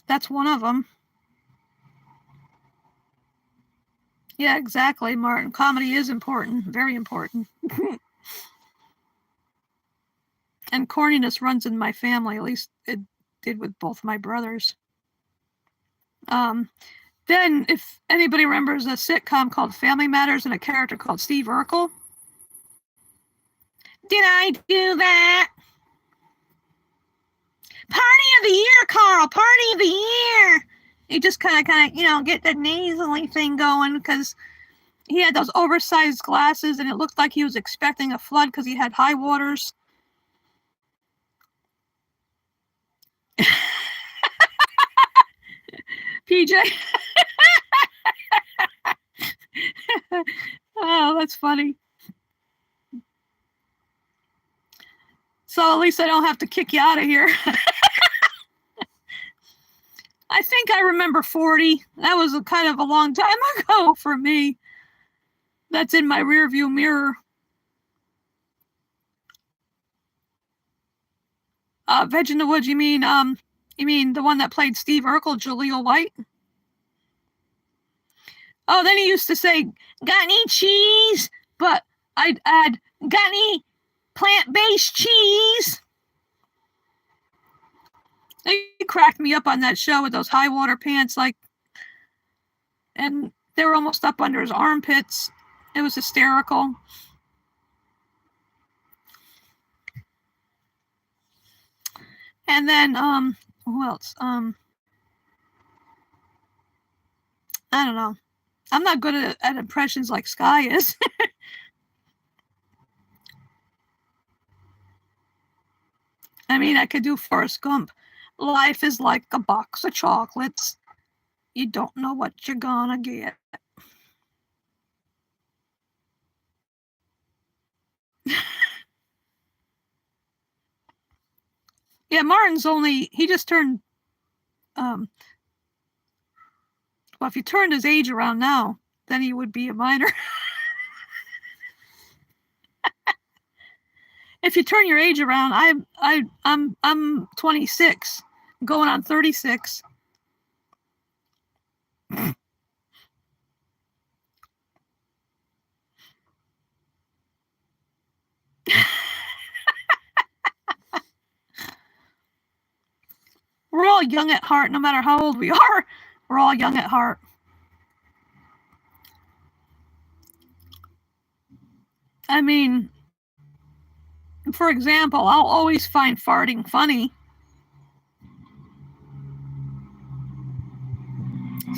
That's one of them. Yeah, exactly, Martin. Comedy is important, very important. And corniness runs in my family, at least it did with both my brothers. Then, if anybody remembers a sitcom called Family Matters and a character called Steve Urkel. Did I do that? Party of the year, Carl! Party of the year! You just kind of, get the nasally thing going because he had those oversized glasses and it looked like he was expecting a flood because he had high waters. PJ. Oh, that's funny. So at least I don't have to kick you out of here. I think I remember 40. That was kind of a long time ago for me. That's in my rearview mirror. Veg in the Woods, you mean the one that played Steve Urkel, Jaleel White? Oh, then he used to say, got any cheese? But I'd add, got any plant-based cheese? They cracked me up on that show with those high water pants, and they were almost up under his armpits. It was hysterical. And then, who else? I don't know. I'm not good at impressions like Sky is. I mean, I could do Forrest Gump. Life is like a box of chocolates. You don't know what you're gonna get. Yeah, Martin's he just turned, well, if he turned his age around now, then he would be a minor. If you turn your age around, I'm 26, going on 36. We're all young at heart, no matter how old we are. We're all young at heart. I mean, for example, I'll always find farting funny.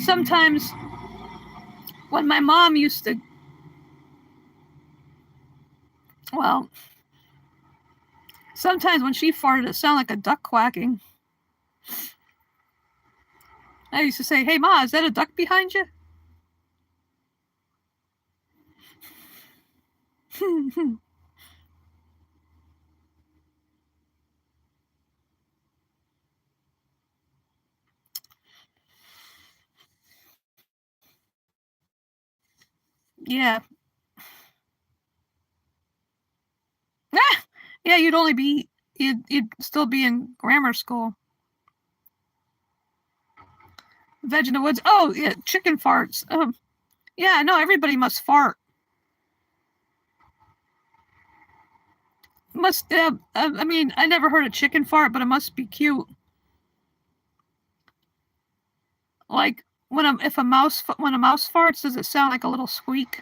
Sometimes when my mom used to, well, sometimes when she farted, it sounded like a duck quacking. I used to say, "Hey, Ma, is that a duck behind you?" Yeah. Yeah, you'd still be in grammar school. Veg in the woods. Oh, yeah, chicken farts. Yeah, no, everybody must fart. Must. I mean, I never heard a chicken fart, but it must be cute. Like when a mouse farts, does it sound like a little squeak?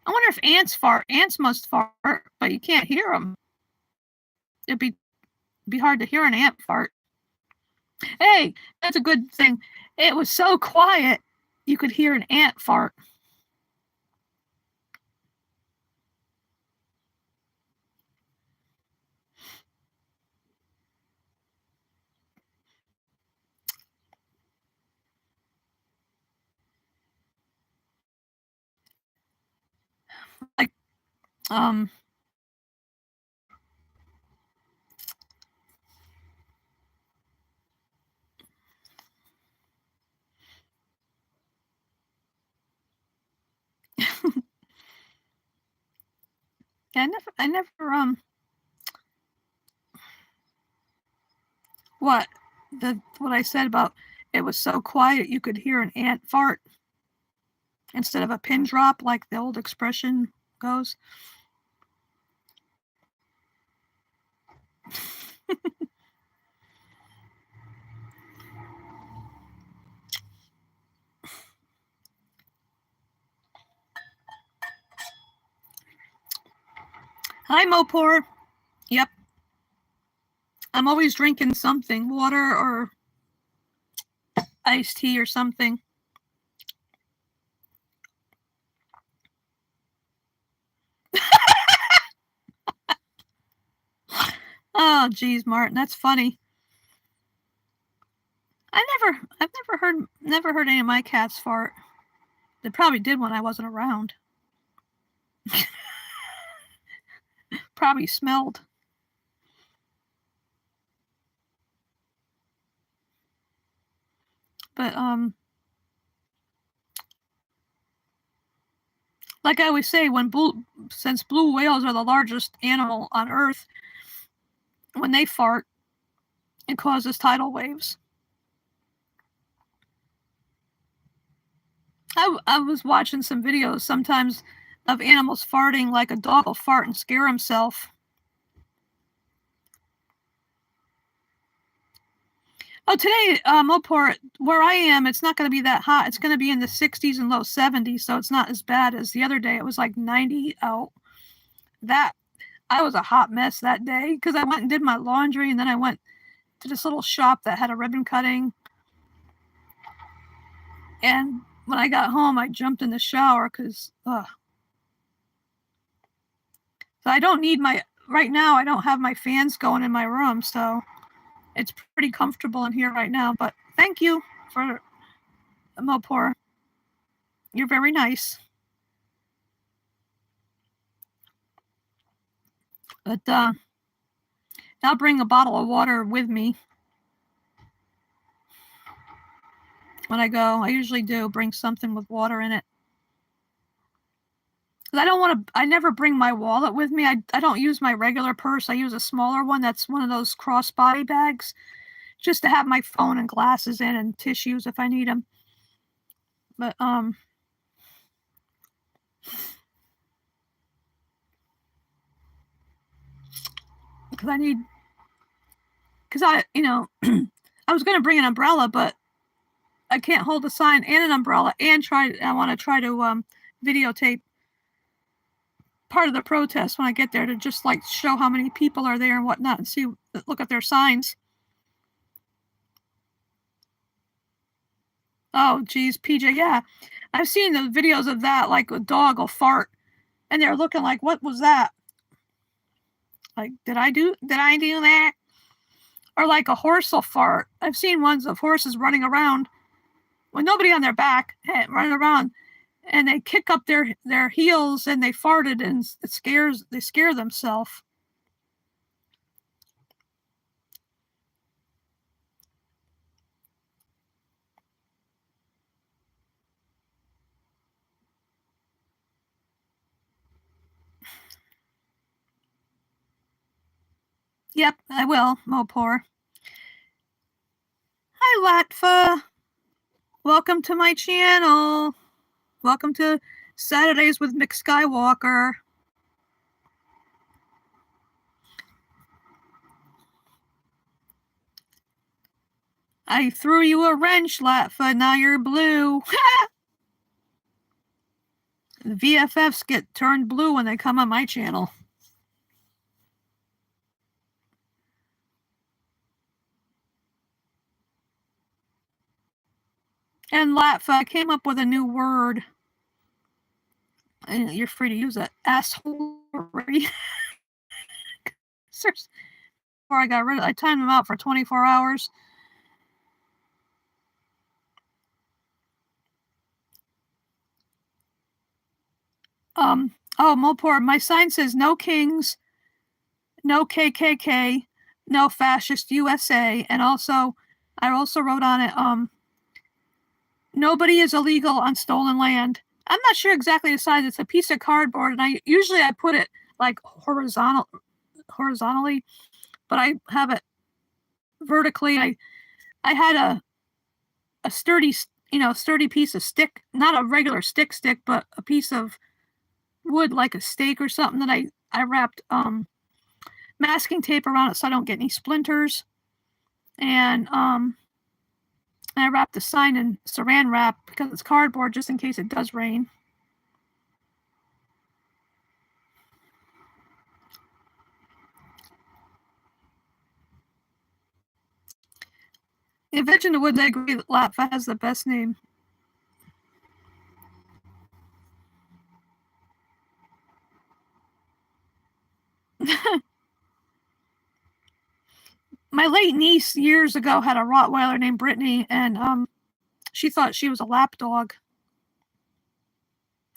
I wonder if ants fart. Ants must fart, but you can't hear them. It'd be hard to hear an ant fart. Hey, that's a good thing. It was so quiet, you could hear an ant fart. Like, um, I never, what what I said about it was so quiet you could hear an ant fart instead of a pin drop, like the old expression goes. Hi, Mopor. Yep, I'm always drinking something, water or iced tea or something. Oh, geez, Martin, that's funny. I've never heard any of my cats fart. They probably did when I wasn't around. Probably smelled. But like I always say, since blue whales are the largest animal on Earth, when they fart, it causes tidal waves. I was watching some videos sometimes of animals farting, like a dog will fart and scare himself. Oh, today, Moport, where I am, it's not going to be that hot. It's going to be in the 60s and low 70s, so it's not as bad as the other day. It was like 90 out. That I was a hot mess that day because I went and did my laundry, and then I went to this little shop that had a ribbon cutting. And when I got home, I jumped in the shower because, so I don't need right now, I don't have my fans going in my room, so it's pretty comfortable in here right now. But thank you for Mopor. You're very nice. But I'll bring a bottle of water with me when I go. I usually do bring something with water in it. 'Cause I don't want to, I never bring my wallet with me. I don't use my regular purse. I use a smaller one that's one of those crossbody bags just to have my phone and glasses in and tissues if I need them. But because I I was going to bring an umbrella, but I can't hold a sign and an umbrella and I want to try to videotape part of the protest when I get there to just like show how many people are there and whatnot and look at their signs. Oh geez, PJ, yeah. I've seen the videos of that, like a dog will fart and they're looking like, what was that? Like, did I do that? Or like a horse will fart. I've seen ones of horses running around with nobody on their back, running around, and they kick up their heels and they farted and they scare themselves. Yep, I will, Mopor. Hi, Latfa. Welcome to my channel. Welcome to Saturdays with MacSkywalker. I threw you a wrench, Latfa. Now you're blue. The VFFs get turned blue when they come on my channel. And Latfa, I came up with a new word. And you're free to use it. Asshole. Before I got rid of it, I timed them out for 24 hours. Oh, Mopor, my sign says no kings, no KKK, no fascist USA, and also, I also wrote on it, nobody is illegal on stolen land. I'm not sure exactly the size. It's a piece of cardboard, and I usually put it like horizontally, but I have it vertically. I had a sturdy, sturdy piece of stick, not a regular stick, but a piece of wood like a stake or something that I wrapped masking tape around it so I don't get any splinters. And I wrapped the sign in saran wrap because it's cardboard just in case it does rain. The Veganobi, they agree that Latfa has the best name. My late niece years ago had a Rottweiler named Brittany, and she thought she was a lap dog.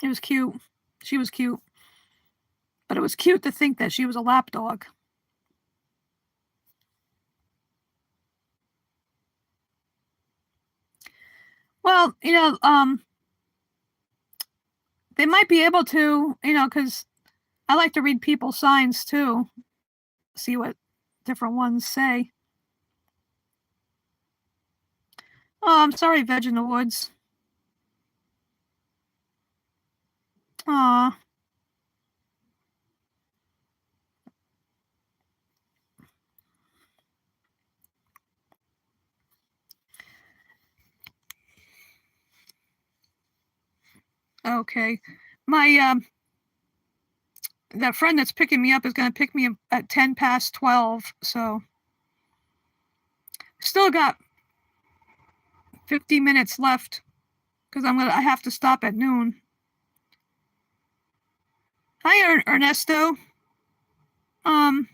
It was cute. She was cute. But it was cute to think that she was a lap dog. Well, they might be able to, because I like to read people's signs too, see what different ones say. Oh, I'm sorry, Veg in the Woods. Aw. Okay. My that friend that's picking me up is going to pick me up at 10 past 12, so still got 50 minutes left because I have to stop at noon. Hi, Ernesto. Have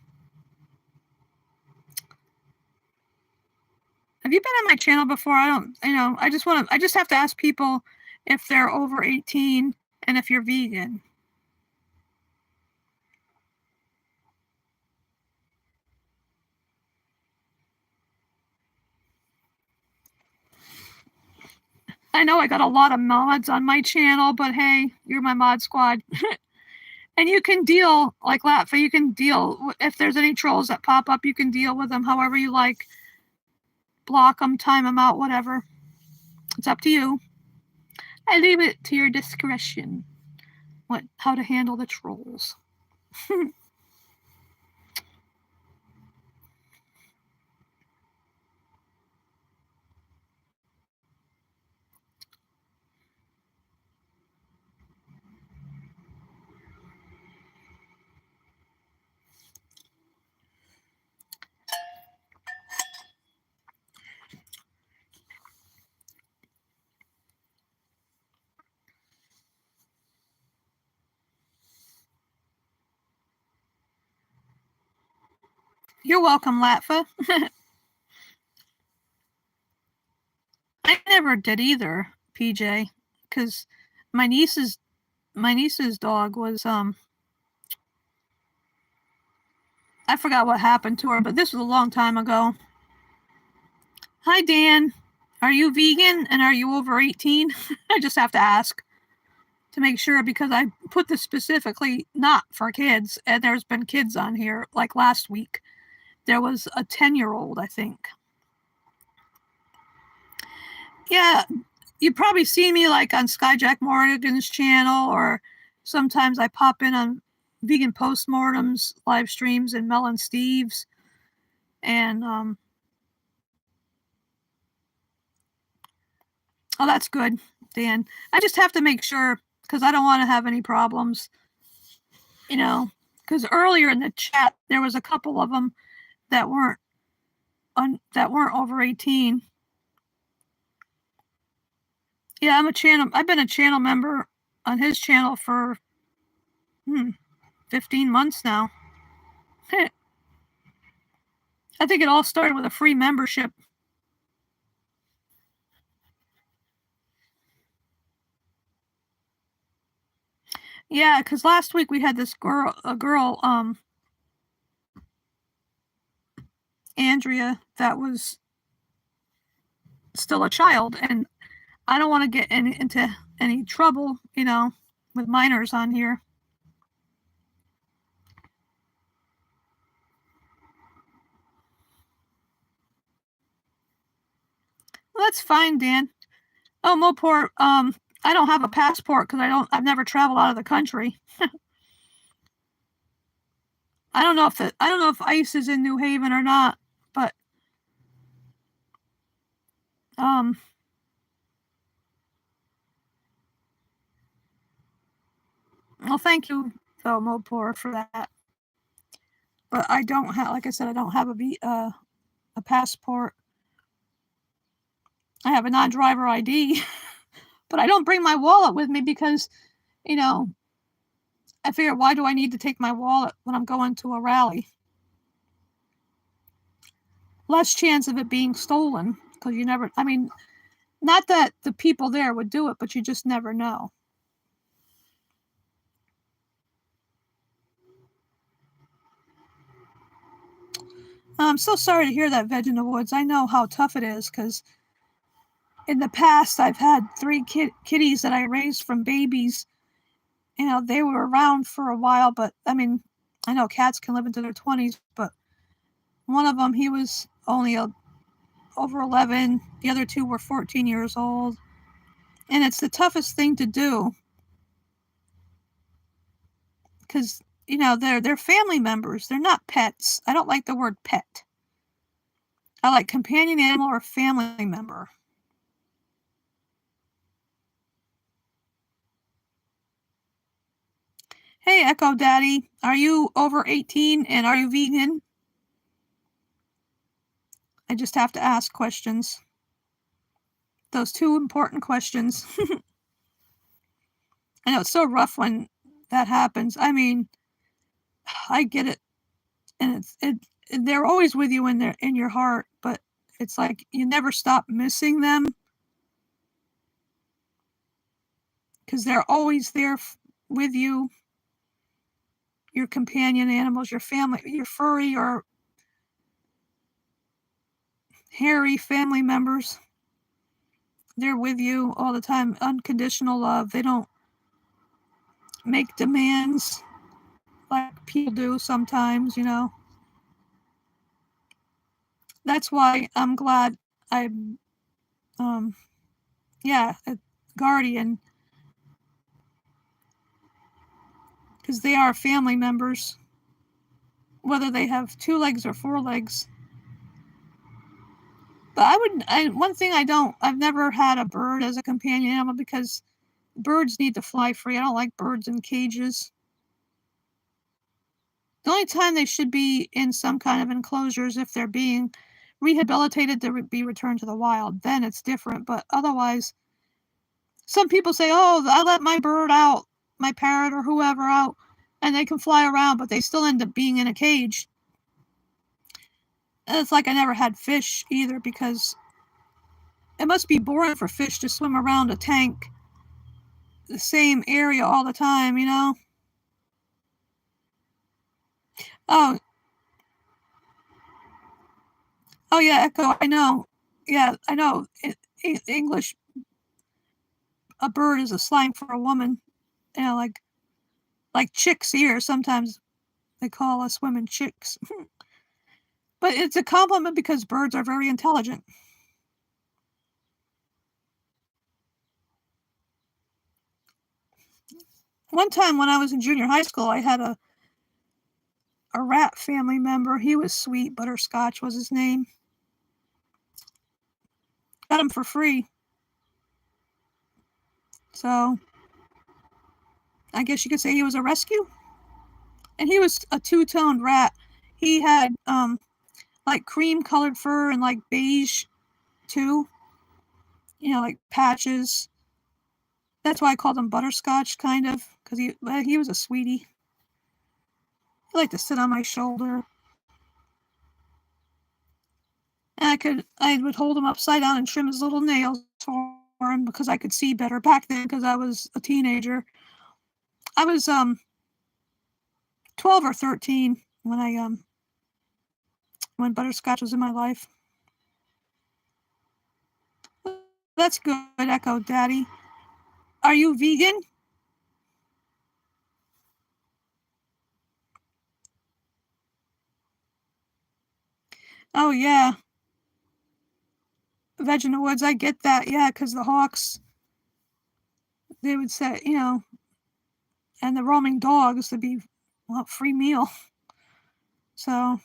you been on my channel before? I just have to ask people if they're over 18 and if you're vegan. I know I got a lot of mods on my channel, but hey, you're my mod squad. And you can deal, like Latfa, you can deal, if there's any trolls that pop up, you can deal with them however you like. Block them, time them out, whatever. It's up to you. I leave it to your discretion how to handle the trolls. You're welcome, Latfa. I never did either, PJ, because my niece's dog was I forgot what happened to her, but this was a long time ago. Hi, Dan. Are you vegan and are you over 18? I just have to ask to make sure because I put this specifically not for kids, and there's been kids on here. Like last week, there was a 10-year-old, I think. Yeah, you probably see me like on Skyjack Morgan's channel, or sometimes I pop in on Vegan Postmortems live streams and Mel and Steve's. And oh, that's good, Dan. I just have to make sure because I don't want to have any problems, because earlier in the chat there was a couple of them that weren't over 18. Yeah, I've been a channel member on his channel for 15 months now. I think it all started with a free membership. Yeah, because last week we had this girl, Andrea, that was still a child, and I don't want to get into any trouble, with minors on here. Well, that's fine, Dan. Oh, Moport, I don't have a passport because I've never traveled out of the country. I don't know if ICE is in New Haven or not, but well, thank you though, Mopor, for that. But I don't have, like I said, I don't have a passport. I have a non-driver ID, but I don't bring my wallet with me because, I figure, why do I need to take my wallet when I'm going to a rally? Less chance of it being stolen because you never, not that the people there would do it, but you just never know. I'm so sorry to hear that, Veg in the Woods. I know how tough it is because in the past I've had 3 kitties that I raised from babies. They were around for a while, but I know cats can live into their 20s, but one of them, he was only over 11. The other 2 were 14 years old. And it's the toughest thing to do because, they're family members. They're not pets. I don't like the word pet. I like companion animal or family member. Hey, Echo Daddy, are you over 18 and are you vegan? I just have to ask questions. Those 2 important questions. I know it's so rough when that happens. I get it, and they're always with you in your heart, but it's like you never stop missing them because they're always there with you. Your companion animals, your family, your furry or hairy family members. They're with you all the time, unconditional love. They don't make demands like people do sometimes. That's why I'm glad I'm, um, yeah, a guardian, because they are family members, whether they have 2 legs or 4 legs. But one thing I've never had a bird as a companion animal because birds need to fly free. I don't like birds in cages. The only time they should be in some kind of enclosure is if they're being rehabilitated to be returned to the wild. Then it's different. But otherwise, some people say, "Oh, I let my bird out, my parrot or whoever out, and they can fly around, but they still end up being in a cage." And it's like I never had fish either because it must be boring for fish to swim around a tank, the same area all the time. Oh, oh yeah, Echo. I know. Yeah, I know. English, a bird is a slang for a woman. Like chicks here. Sometimes they call us women chicks, but it's a compliment because birds are very intelligent. One time when I was in junior high school, I had a rat family member. He was sweet. Butterscotch was his name. Got him for free. So I guess you could say he was a rescue. And he was a two-toned rat. He had like cream colored fur and like beige too. Like patches. That's why I called him Butterscotch, kind of, because he was a sweetie. He liked to sit on my shoulder, and I would hold him upside down and trim his little nails for him because I could see better back then because I was a teenager. I was 12 or 13 when Butterscotch was in my life. That's good, Echo Daddy. Are you vegan? Oh yeah, Veg in the Woods. I get that. Yeah, because the hawks, they would say, and the roaming dogs to be, well, free meal. So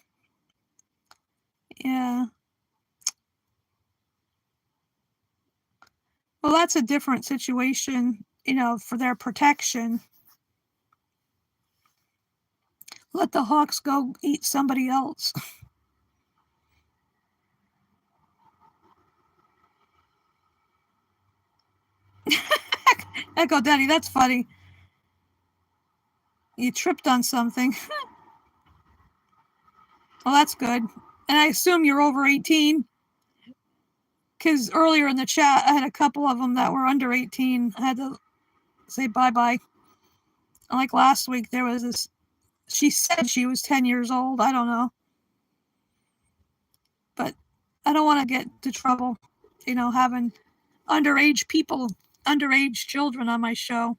yeah. Well, that's a different situation, for their protection. Let the hawks go eat somebody else. Echo Daddy, that's funny. You tripped on something. Well, that's good. And I assume you're over 18, because earlier in the chat, I had a couple of them that were under 18. I had to say bye-bye. Like last week, there was this, she said she was 10 years old. I don't know. But I don't want to get into trouble, having underage people, underage children on my show.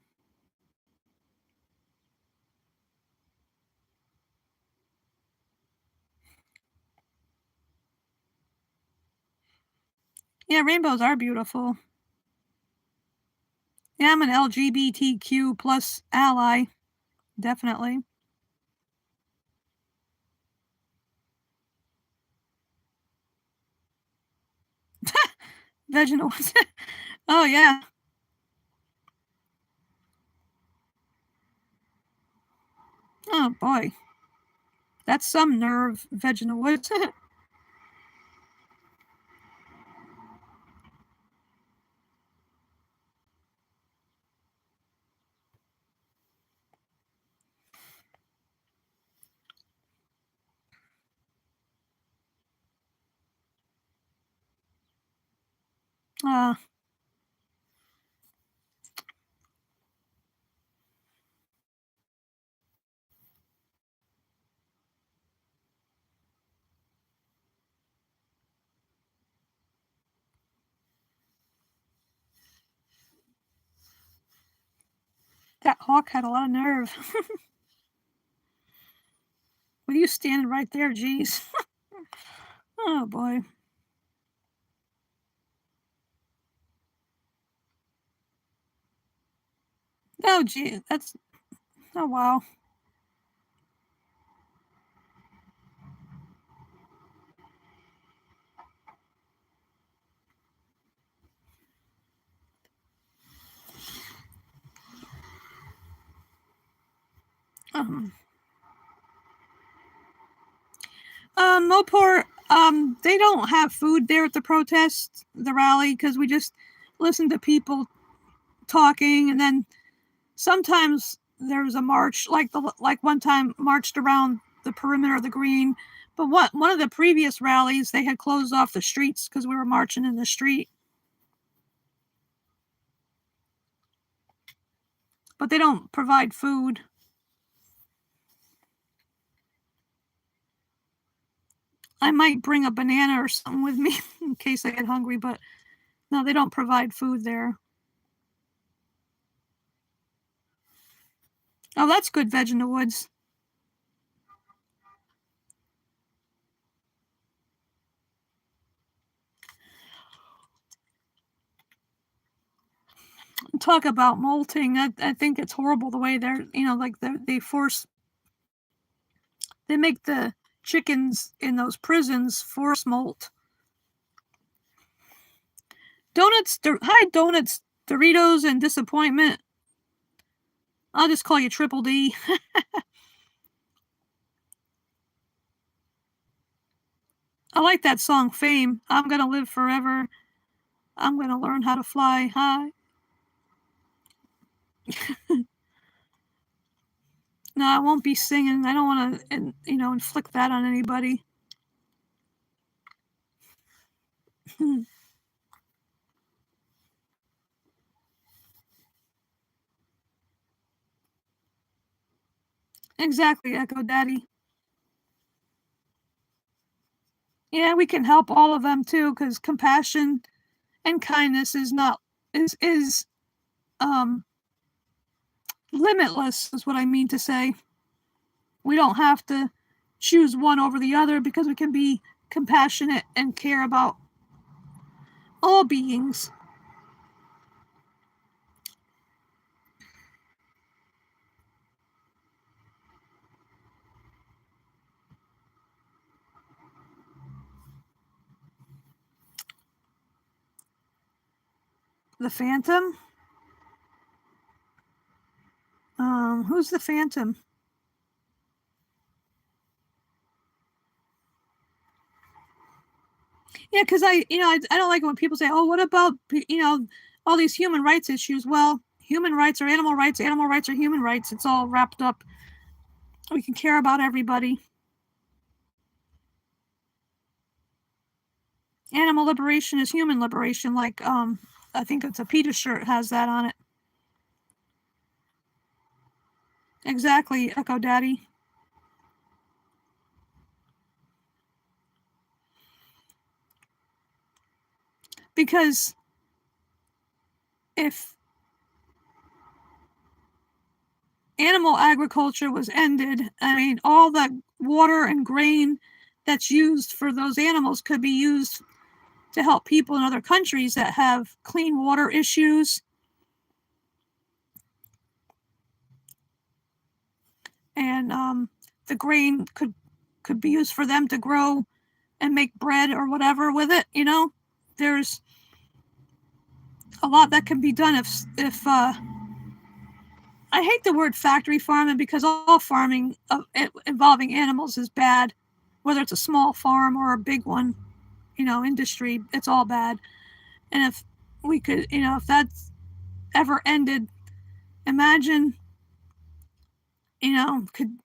Yeah, rainbows are beautiful. Yeah, I'm an LGBTQ plus ally, definitely. Vaginal. Oh yeah. Oh boy, that's some nerve, vaginal woods. uh, hawk had a lot of nerve. With you standing right there, geez. Oh boy. Oh gee, that's oh wow. Um, Mopar, they don't have food there at the protest, the rally, because we just listen to people talking, and then sometimes there's a march, like one time marched around the perimeter of the green. But one of the previous rallies, they had closed off the streets because we were marching in the street. But they don't provide food. I might bring a banana or something with me in case I get hungry, but no, they don't provide food there. Oh, that's good veg in the woods. Talk about molting. I think it's horrible the way they're, like they make the chickens in those prisons force molt. Hi, donuts, Doritos, and disappointment. I'll just call you Triple D. I like that song, Fame. I'm gonna live forever. I'm gonna learn how to fly high. No, I won't be singing. I don't want to, inflict that on anybody. Exactly, Echo Daddy. Yeah, we can help all of them too, because compassion and kindness is um limitless. Is what I mean to say. We don't have to choose one over the other because we can be compassionate and care about all beings. The Phantom. Who's the Phantom? Yeah, because I don't like it when people say, "Oh, what about all these human rights issues?" Well, human rights are animal rights. Animal rights are human rights. It's all wrapped up. We can care about everybody. Animal liberation is human liberation. Like I think it's a PETA shirt has that on it. Exactly, Echo Daddy. Because if animal agriculture was ended, I mean, all the water and grain that's used for those animals could be used to help people in other countries that have clean water issues. And the grain could be used for them to grow and make bread or whatever with it. There's a lot that can be done if I hate the word factory farming because all farming involving animals is bad, whether it's a small farm or a big one. Industry, it's all bad. And if we could, if that's ever ended, imagine, could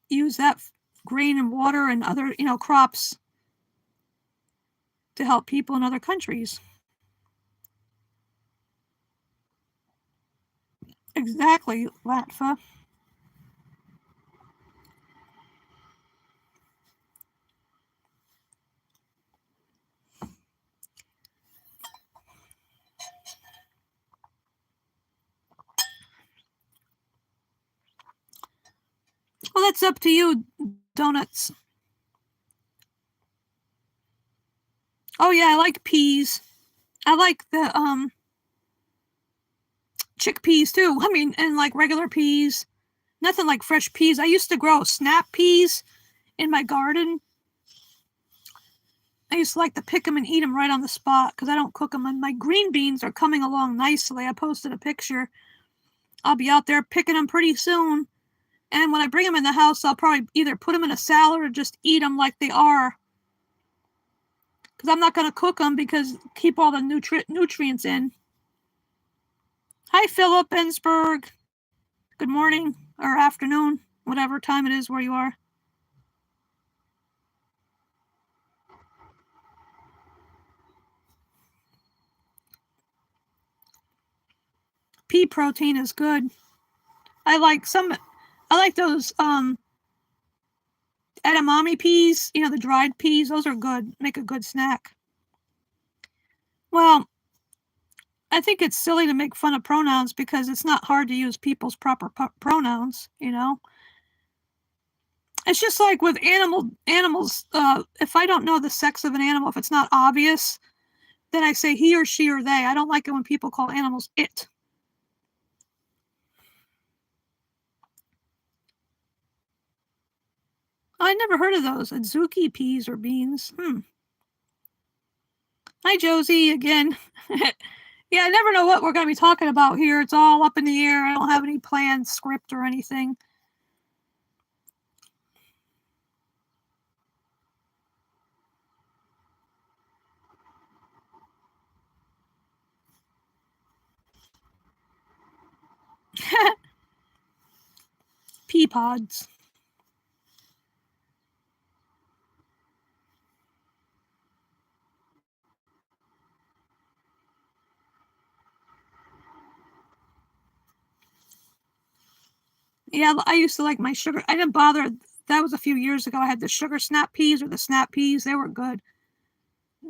use that grain and water and other, crops to help people in other countries. Exactly, Latfa. that's up to you, donuts. Oh yeah, I like peas. I like the chickpeas too. I mean, and like regular peas. Nothing like fresh peas. I used to grow snap peas in my garden. I used to like to pick them and eat them right on the spot because I don't cook them. And my green beans are coming along nicely. I posted a picture. I'll be out there picking them pretty soon. And when I bring them in the house, I'll probably either put them in a salad or just eat them like they are. Because I'm not going to cook them because keep all the nutrients in. Hi, Philip Ensberg. Good morning or afternoon, whatever time it is where you are. Pea protein is good. I like those edamame peas, the dried peas. Those are good. Make a good snack. Well, I think it's silly to make fun of pronouns because it's not hard to use people's proper pronouns, It's just like with animals, if I don't know the sex of an animal, if it's not obvious, then I say he or she or they. I don't like it when people call animals it. I never heard of those. Adzuki peas or beans. Hi, Josie, again. Yeah, I never know what we're going to be talking about here. It's all up in the air. I don't have any planned script or anything. Pea pods. Yeah, I used to like my sugar. I didn't bother. That was a few years ago. I had the sugar snap peas or the snap peas. They were good.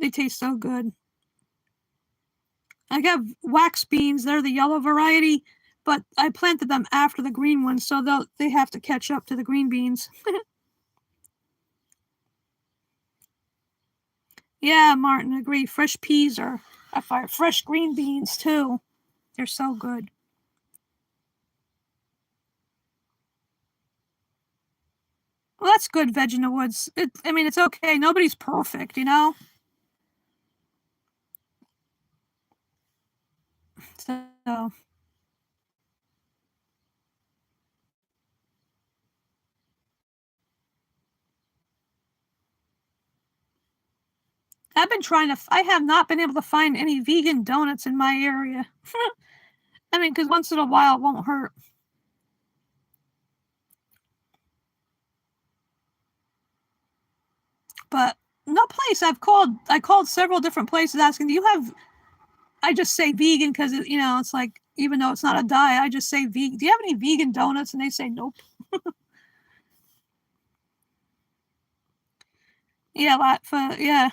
They taste so good. I got wax beans. They're the yellow variety, but I planted them after the green ones, so they have to catch up to the green beans. Yeah, Martin, agree. Fresh peas are fire. Fresh green beans too. They're so good. Well, that's good, Veg in the Woods. I mean, it's okay. Nobody's perfect, So, I have not been able to find any vegan donuts in my area. I mean, because once in a while it won't hurt. But no place I called several different places asking, do you have, I just say vegan because, it's like, even though it's not a diet, I just say vegan. Do you have any vegan donuts? And they say, nope. Yeah, yeah.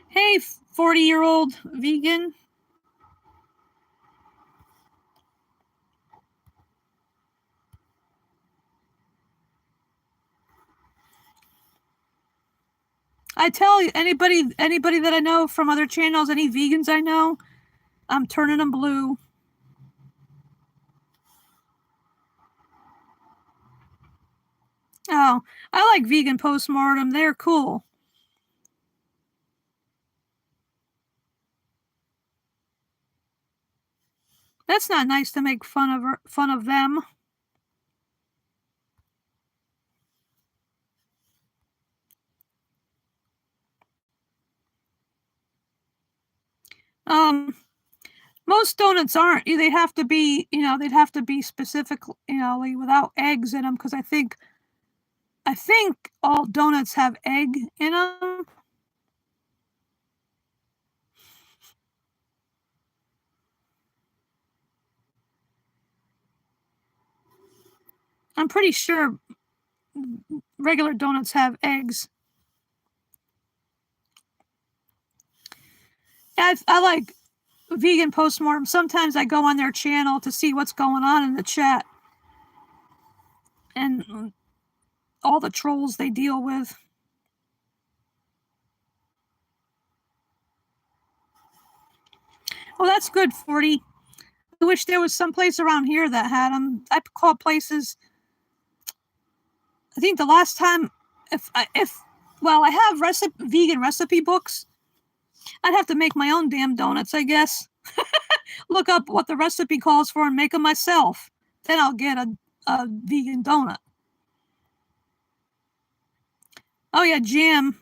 Hey, 40-year-old vegan. I tell you, anybody that I know from other channels, any vegans I know, I'm turning them blue. Oh, I like vegan postmortem. They're cool. That's not nice to make fun of them. Um, most donuts aren't. They have to be, they'd have to be specific, like without eggs in them because I think all donuts have egg in them. I'm pretty sure regular donuts have eggs. Yeah, I like Vegan Postmortem. Sometimes I go on their channel to see what's going on in the chat and all the trolls they deal with. Oh, that's good, 40. I wish there was some place around here that had them. I call places. I think the last time, well, I have vegan recipe books. I'd have to make my own damn donuts, I guess. Look up what the recipe calls for and make them myself. Then I'll get a vegan donut. Oh yeah, jam.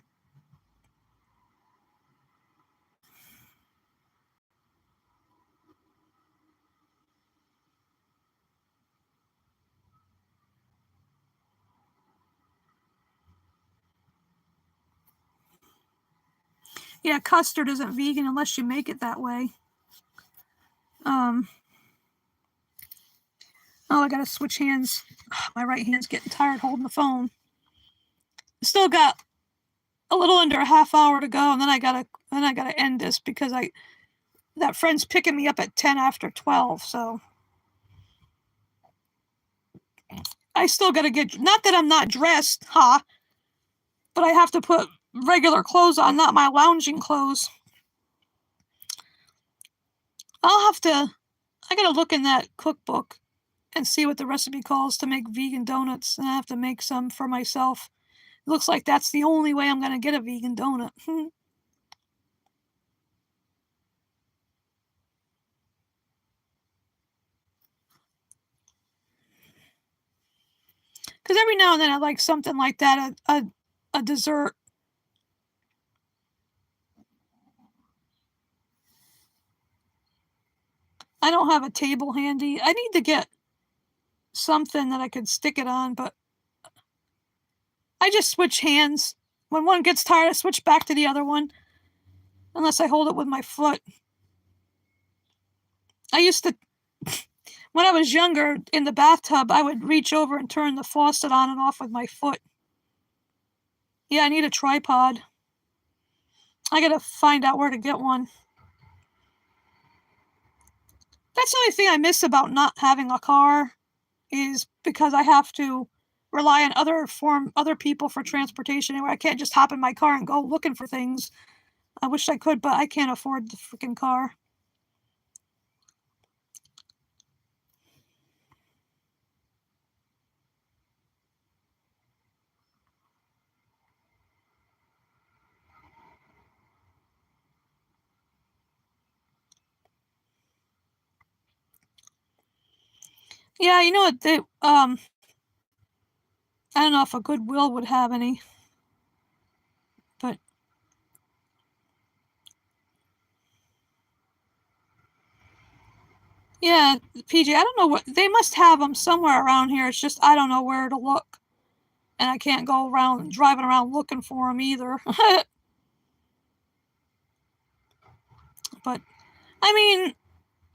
Yeah, custard isn't vegan unless you make it that way. Oh, I gotta switch hands. Oh, my right hand's getting tired holding the phone. Still got a little under a half hour to go, and then I gotta end this because that friend's picking me up at 10 after 12, so I still gotta get, not that I'm not dressed, but I have to put regular clothes on, not my lounging clothes. I gotta look in that cookbook and see what the recipe calls to make vegan donuts, and I have to make some for myself. It looks like that's the only way I'm gonna get a vegan donut. Because every now and then I like something like that, a dessert. I don't have a table handy. I need to get something that I could stick it on, but I just switch hands. When one gets tired, I switch back to the other one, unless I hold it with my foot. I used to, when I was younger, in the bathtub, I would reach over and turn the faucet on and off with my foot. Yeah, I need a tripod. I gotta find out where to get one. That's the only thing I miss about not having a car, is because I have to rely on other people for transportation anywhere. I can't just hop in my car and go looking for things. I wish I could, but I can't afford the freaking car. Yeah, you know what, I don't know if a Goodwill would have any, but yeah, PJ, I don't know what, they must have them somewhere around here. It's just I don't know where to look, and I can't go around driving around looking for them either. But I mean,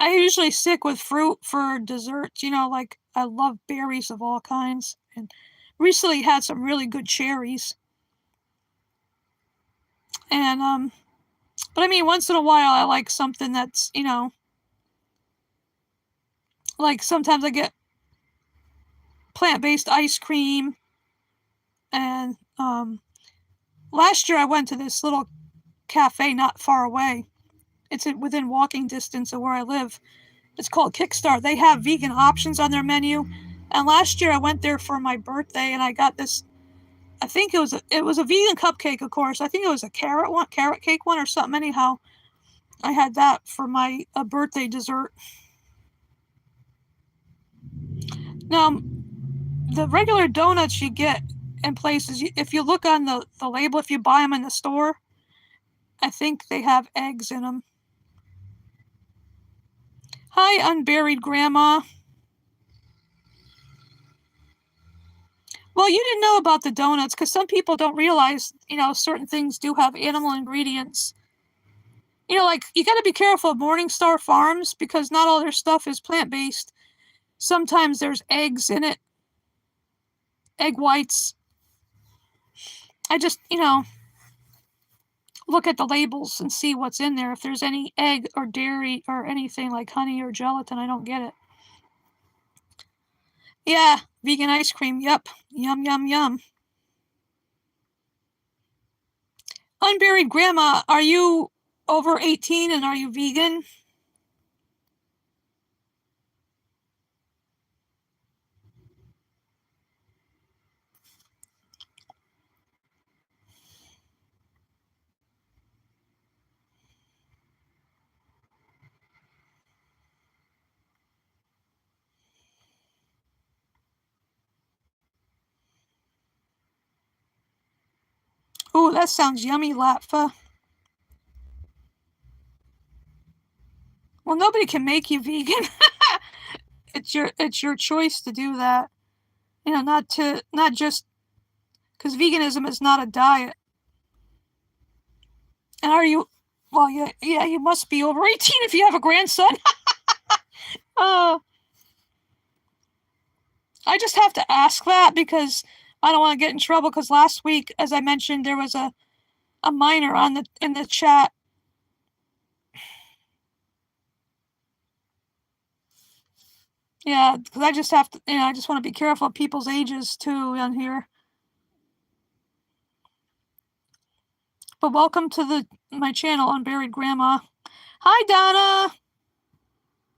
I usually stick with fruit for desserts. Like I love berries of all kinds, and recently had some really good cherries. And but I mean, once in a while, I like something that's like sometimes I get plant-based ice cream. And last year I went to this little cafe not far away. It's within walking distance of where I live. It's called Kickstart. They have vegan options on their menu. And last year I went there for my birthday, and I got this. I think it was a vegan cupcake, of course. I think it was a carrot cake one or something. Anyhow, I had that for my birthday dessert. Now, the regular donuts you get in places, if you look on the label, if you buy them in the store, I think they have eggs in them. Hi, unburied grandma. Well, you didn't know about the donuts because some people don't realize, certain things do have animal ingredients. Like you got to be careful of Morningstar Farms because not all their stuff is plant-based. Sometimes there's eggs in it, egg whites. I just, look at the labels and see what's in there. If there's any egg or dairy or anything like honey or gelatin, I don't get it. Yeah, vegan ice cream. Yep. Yum, yum, yum. Unburied Grandma, are you over 18 and are you vegan? Ooh, that sounds yummy, Latfa. Well, nobody can make you vegan. It's your choice to do that. You know, not just because veganism is not a diet. And are you? Well, yeah, you must be over 18 if you have a grandson. uh, I just have to ask that because I don't want to get in trouble. Because last week, as I mentioned, there was a minor in the chat. Yeah, because I just have to, I just want to be careful of people's ages too on here. But welcome to my channel, Unburied Grandma. Hi, Donna.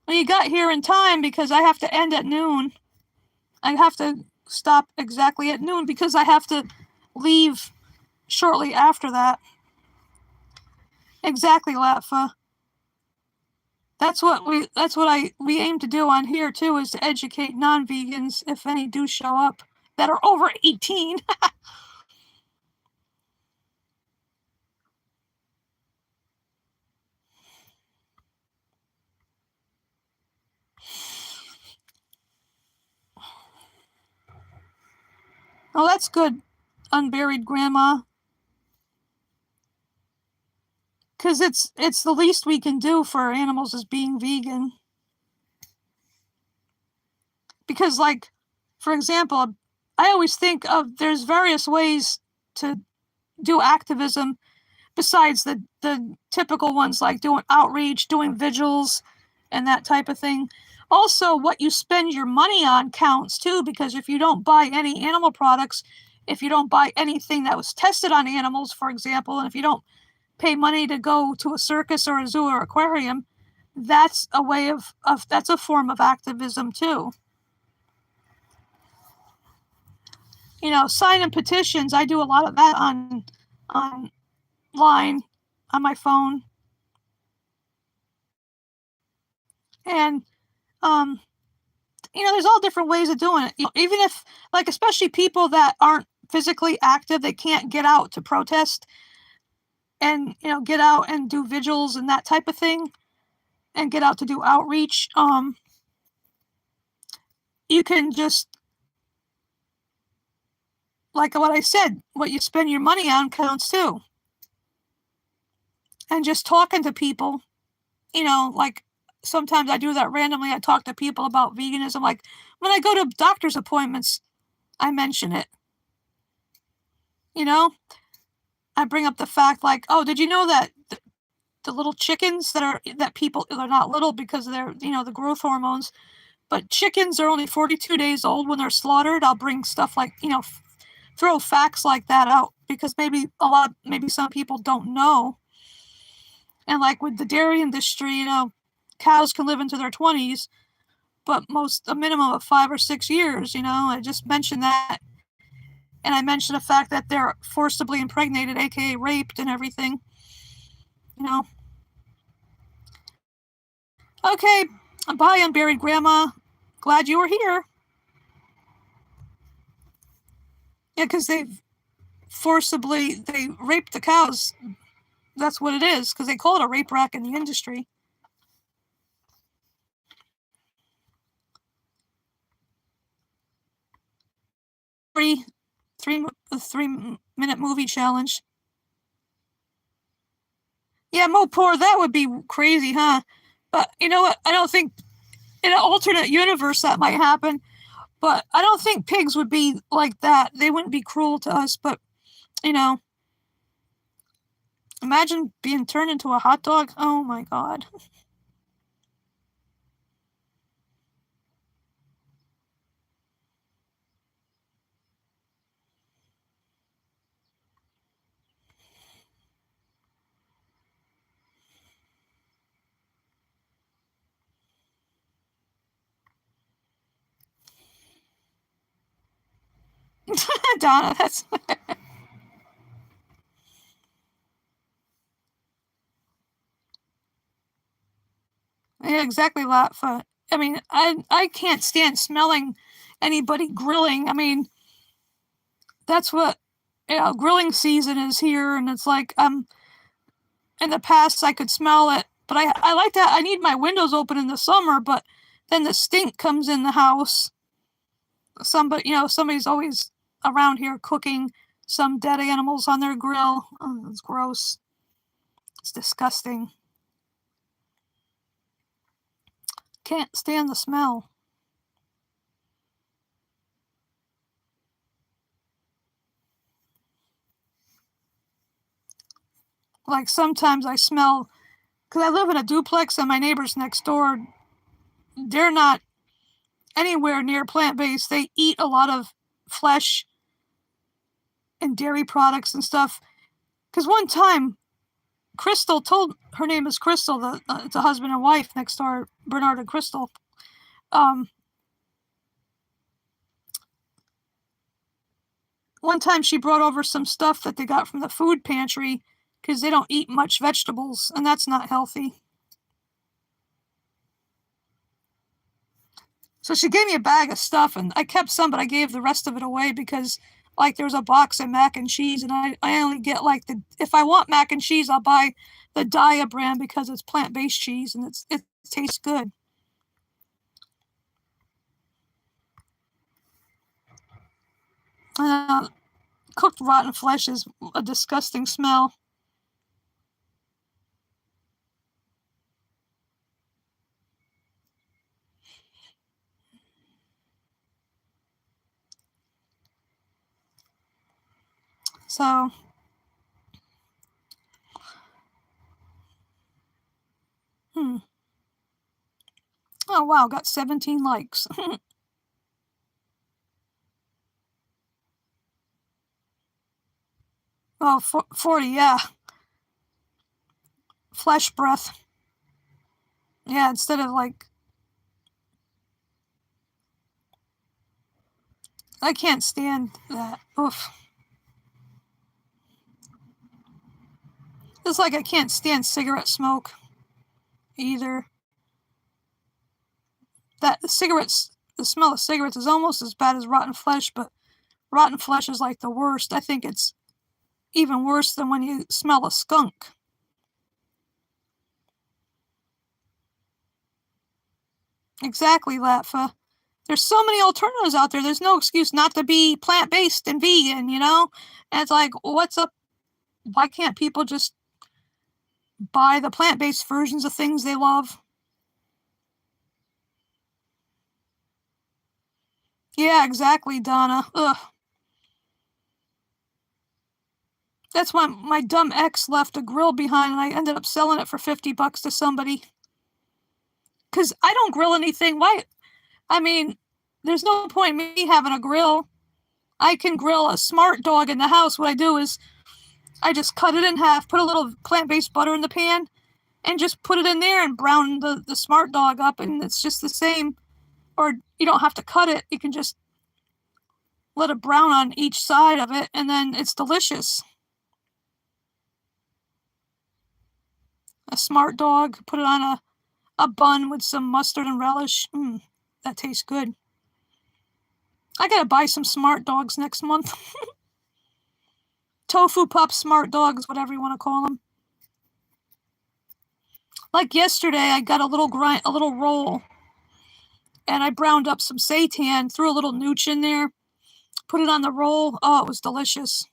Well, you got here in time because I have to end at noon. I have to stop exactly at noon because I have to leave shortly after that. Exactly, Latfa. That's what we aim to do on here too, is to educate non-vegans, if any do show up, that are over 18. Oh, that's good, Unburied Grandma. Because it's the least we can do for animals is being vegan. Because, like, for example, I always think of there's various ways to do activism besides the typical ones like doing outreach, doing vigils, and that type of thing. Also, what you spend your money on counts too, because if you don't buy any animal products, if you don't buy anything that was tested on animals, for example, and if you don't pay money to go to a circus or a zoo or aquarium, that's a way of that's a form of activism too. You know, signing petitions, I do a lot of that online on my phone. And there's all different ways of doing it. Even if, like, especially people that aren't physically active, they can't get out to protest and get out and do vigils and that type of thing, and get out to do outreach. You can just, like what I said, what you spend your money on counts too. And just talking to people, like sometimes I do that randomly. I talk to people about veganism. Like when I go to doctor's appointments, I mention it. I bring up the fact like, oh, did you know that the little chickens that people, they're not little because they're, the growth hormones, but chickens are only 42 days old when they're slaughtered. I'll bring stuff like, throw facts like that out because maybe some people don't know. And like with the dairy industry, cows can live into their 20s, but a minimum of 5 or 6 years. I just mentioned that. And I mentioned the fact that they're forcibly impregnated, aka raped and everything. Okay, bye, Unburied Grandma. Glad you were here. Yeah, because they raped the cows. That's what it is, because they call it a rape rack in the industry. Three-minute movie challenge. Yeah, Mopor, that would be crazy, huh? But you know what? I don't think in an alternate universe that might happen. But I don't think pigs would be like that. They wouldn't be cruel to us. But Imagine being turned into a hot dog. Oh my god. Donna, that's yeah, exactly, Latfa. I mean, I can't stand smelling anybody grilling. I mean, that's what grilling season is here, and it's like in the past I could smell it, but I like that. I need my windows open in the summer, but then the stink comes in the house. Somebody's always around here cooking some dead animals on their grill. Oh, it's gross. It's disgusting. Can't stand the smell. Like sometimes I smell, because I live in a duplex and my neighbors next door, they're not anywhere near plant based. They eat a lot of flesh and dairy products and stuff. Because one time, Crystal told her name is Crystal, the husband and wife next door, Bernard and Crystal. Um, One time she brought over some stuff that they got from the food pantry because they don't eat much vegetables, and that's not healthy. So she gave me a bag of stuff, and I kept some, but I gave the rest of it away because, like, there was a box of mac and cheese, and I only get, like, if I want mac and cheese, I'll buy the Dia brand because it's plant-based cheese, and it tastes good. Uh, Cooked rotten flesh is a disgusting smell. So, hmm. Oh, wow, got 17 likes. Oh, 40, yeah. Flesh breath. Yeah, instead of like, I can't stand that. Oof. It's like I can't stand cigarette smoke either. The smell of cigarettes is almost as bad as rotten flesh, but rotten flesh is like the worst. I think it's even worse than when you smell a skunk. Exactly, Latfa. There's so many alternatives out there. There's no excuse not to be plant based and vegan, you know? And it's like, what's up? Why can't people just buy the plant based versions of things they love? Yeah, exactly, Donna. Ugh. That's why my dumb ex left a grill behind and I ended up selling it for $50 to somebody. Because I don't grill anything. Why? I mean, there's no point in me having a grill. I can grill a smart dog in the house. What I do is I just cut it in half, put a little plant based butter in the pan, and just put it in there and brown the smart dog up, and it's just the same. Or you don't have to cut it, you can just let it brown on each side of it, and then it's delicious. A smart dog, put it on a bun with some mustard and relish. That tastes good. I gotta buy some smart dogs next month. Tofu pups, smart dogs, whatever you want to call them. Like yesterday, I got a little roll, and I browned up some seitan, threw a little nooch in there, put it on the roll. Oh, it was delicious.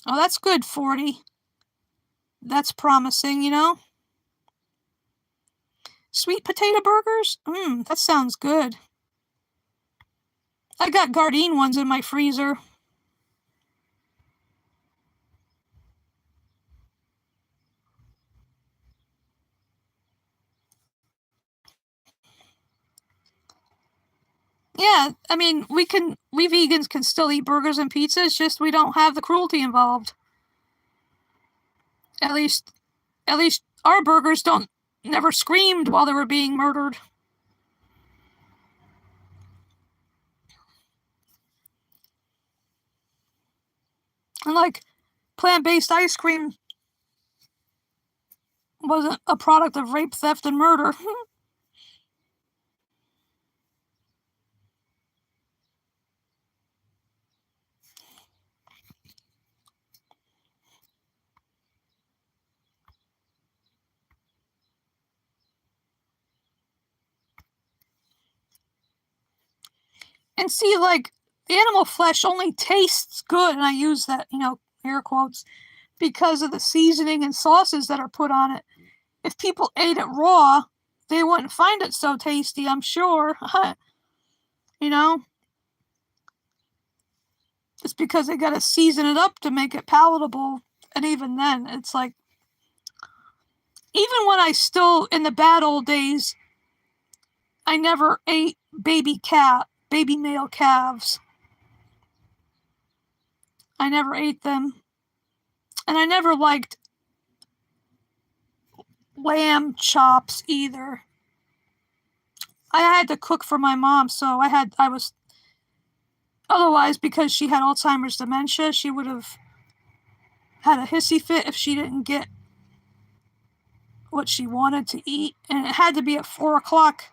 Oh, that's good, 40. That's promising, you know? Sweet potato burgers? That sounds good. I got Gardein ones in my freezer. Yeah, I mean, we vegans can still eat burgers and pizzas, just we don't have the cruelty involved. At least our burgers don't never screamed while they were being murdered. And like plant-based ice cream wasn't a product of rape, theft, and murder. And see, like, the animal flesh only tastes good, and I use that, air quotes, because of the seasoning and sauces that are put on it. If people ate it raw, they wouldn't find it so tasty, I'm sure. you know? It's because they gotta season it up to make it palatable. And even then, it's like, even when I still, in the bad old days, I never ate baby male calves. I never ate them. And I never liked lamb chops either. I had to cook for my mom, so otherwise, because she had Alzheimer's dementia, she would have had a hissy fit if she didn't get what she wanted to eat. And it had to be at 4 o'clock.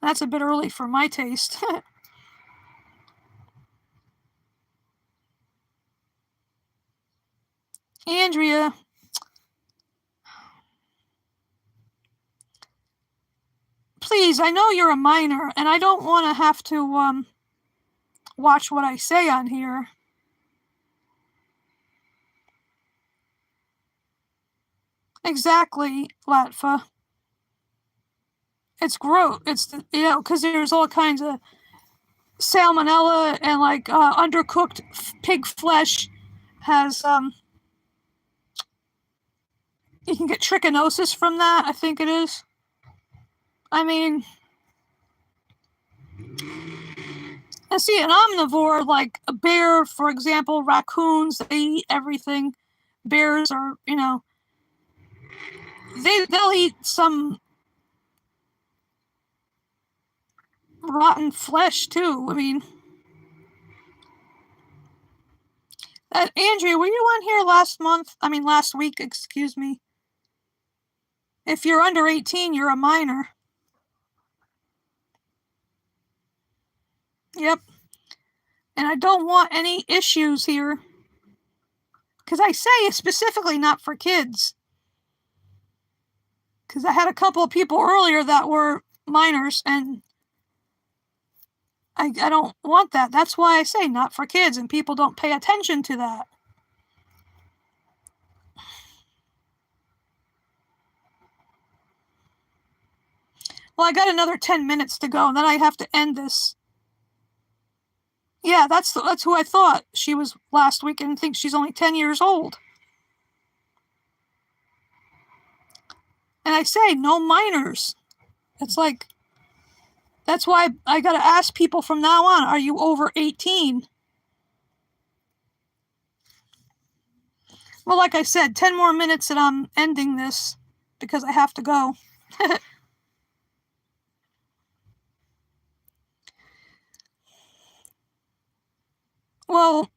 That's a bit early for my taste. Andrea, please, I know you're a minor, and I don't want to have to watch what I say on here. Exactly, Latfa. It's gross. It's, because there's all kinds of salmonella, and like undercooked pig flesh has you can get trichinosis from that, I think it is. I mean, and see, an omnivore, like a bear, for example, raccoons, they eat everything. Bears are, they'll eat some rotten flesh too. I mean, Andrea, were you on here last week, excuse me? If you're under 18, you're a minor. Yep. And I don't want any issues here. Because I say it's specifically not for kids. Because I had a couple of people earlier that were minors, and I don't want that. That's why I say not for kids, and people don't pay attention to that. Well, I got another 10 minutes to go, and then I have to end this. Yeah, that's who I thought she was last week, and think she's only 10 years old. And I say, no minors. It's like, that's why I gotta ask people from now on, are you over 18? Well, like I said, 10 more minutes and I'm ending this because I have to go. Well,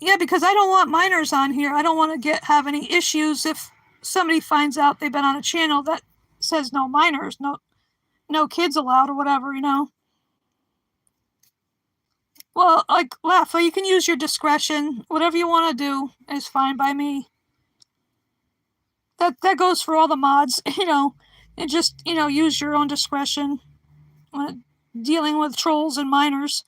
yeah, because I don't want minors on here. I don't want to have any issues if somebody finds out they've been on a channel that says no minors, no kids allowed or whatever, Well, like, Laffa, you can use your discretion. Whatever you want to do is fine by me. That goes for all the mods, and just, use your own discretion when dealing with trolls and minors.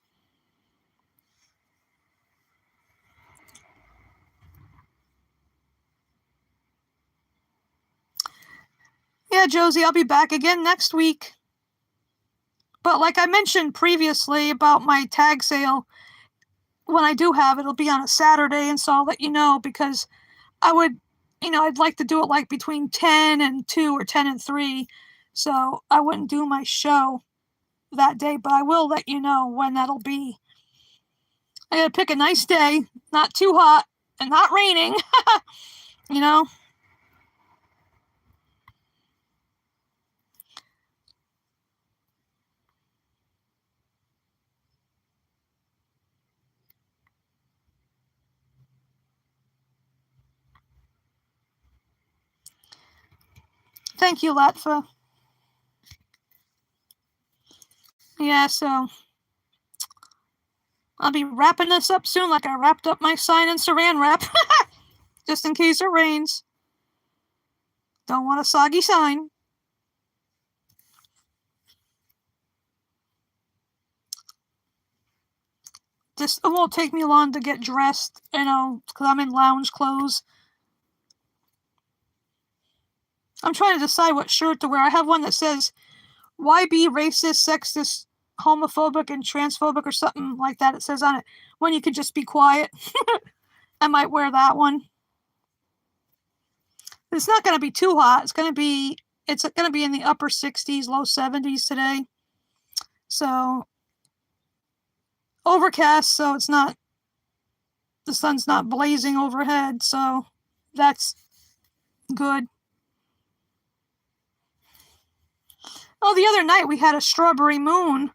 Yeah, Josie, I'll be back again next week. But like I mentioned previously about my tag sale, when I do have it, it'll be on a Saturday, and so I'll let you know, because I would, I'd like to do it like between 10 and 2 or 10 and 3, So I wouldn't do my show that day, but I will let you know when that'll be. I gotta pick a nice day, not too hot and not raining, you know? Thank you, Latfa. Yeah, so I'll be wrapping this up soon like I wrapped up my sign and saran wrap, just in case it rains. Don't want a soggy sign. It won't take me long to get dressed, because I'm in lounge clothes. I'm trying to decide what shirt to wear. I have one that says, "Why be racist, sexist, homophobic, and transphobic," or something like that. It says on it, when you could just be quiet. I might wear that one. It's not going to be too hot. It's going to be in the upper 60s, low 70s today. So overcast, so the sun's not blazing overhead, so that's good. Oh, the other night we had a strawberry moon.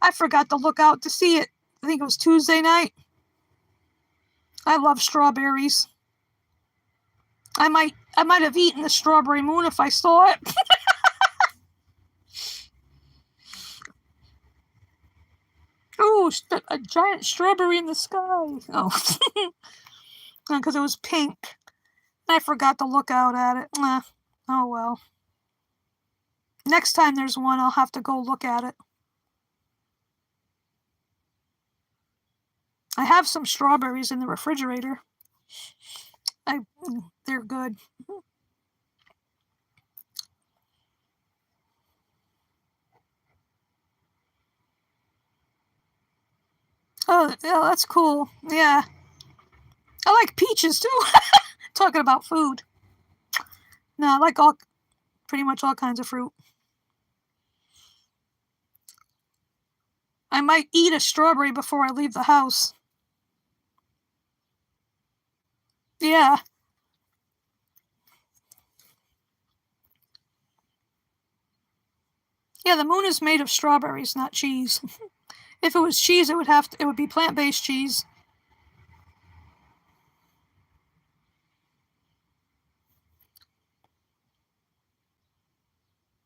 I forgot to look out to see it. I think it was Tuesday night. I love strawberries. I might have eaten the strawberry moon if I saw it. Ooh, a giant strawberry in the sky. Oh, because it was pink. I forgot to look out at it. Oh well. Next time there's one, I'll have to go look at it. I have some strawberries in the refrigerator. They're good. Oh, yeah, that's cool. Yeah. I like peaches too. Talking about food. No, I like pretty much all kinds of fruit. I might eat a strawberry before I leave the house. Yeah. Yeah, the moon is made of strawberries, not cheese. If it was cheese, it would be plant-based cheese.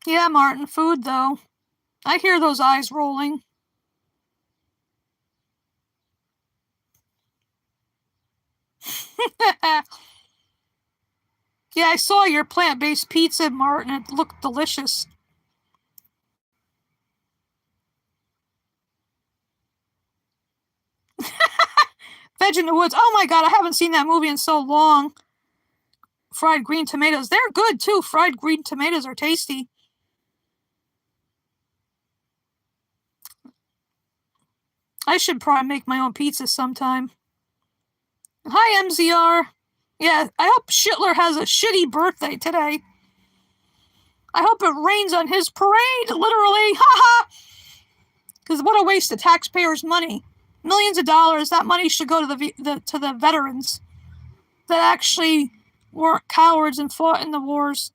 Yeah, Martin, food though. I hear those eyes rolling. Yeah, I saw your plant-based pizza, Martin. It looked delicious. Veg in the Woods. Oh my god, I haven't seen that movie in so long. Fried green tomatoes. They're good too. Fried green tomatoes are tasty. I should probably make my own pizza sometime. Hi, MZR. Yeah, I hope Schittler has a shitty birthday today. I hope it rains on his parade, literally. Haha. Because what a waste of taxpayers' money. Millions of dollars. That money should go to the veterans that actually weren't cowards and fought in the wars.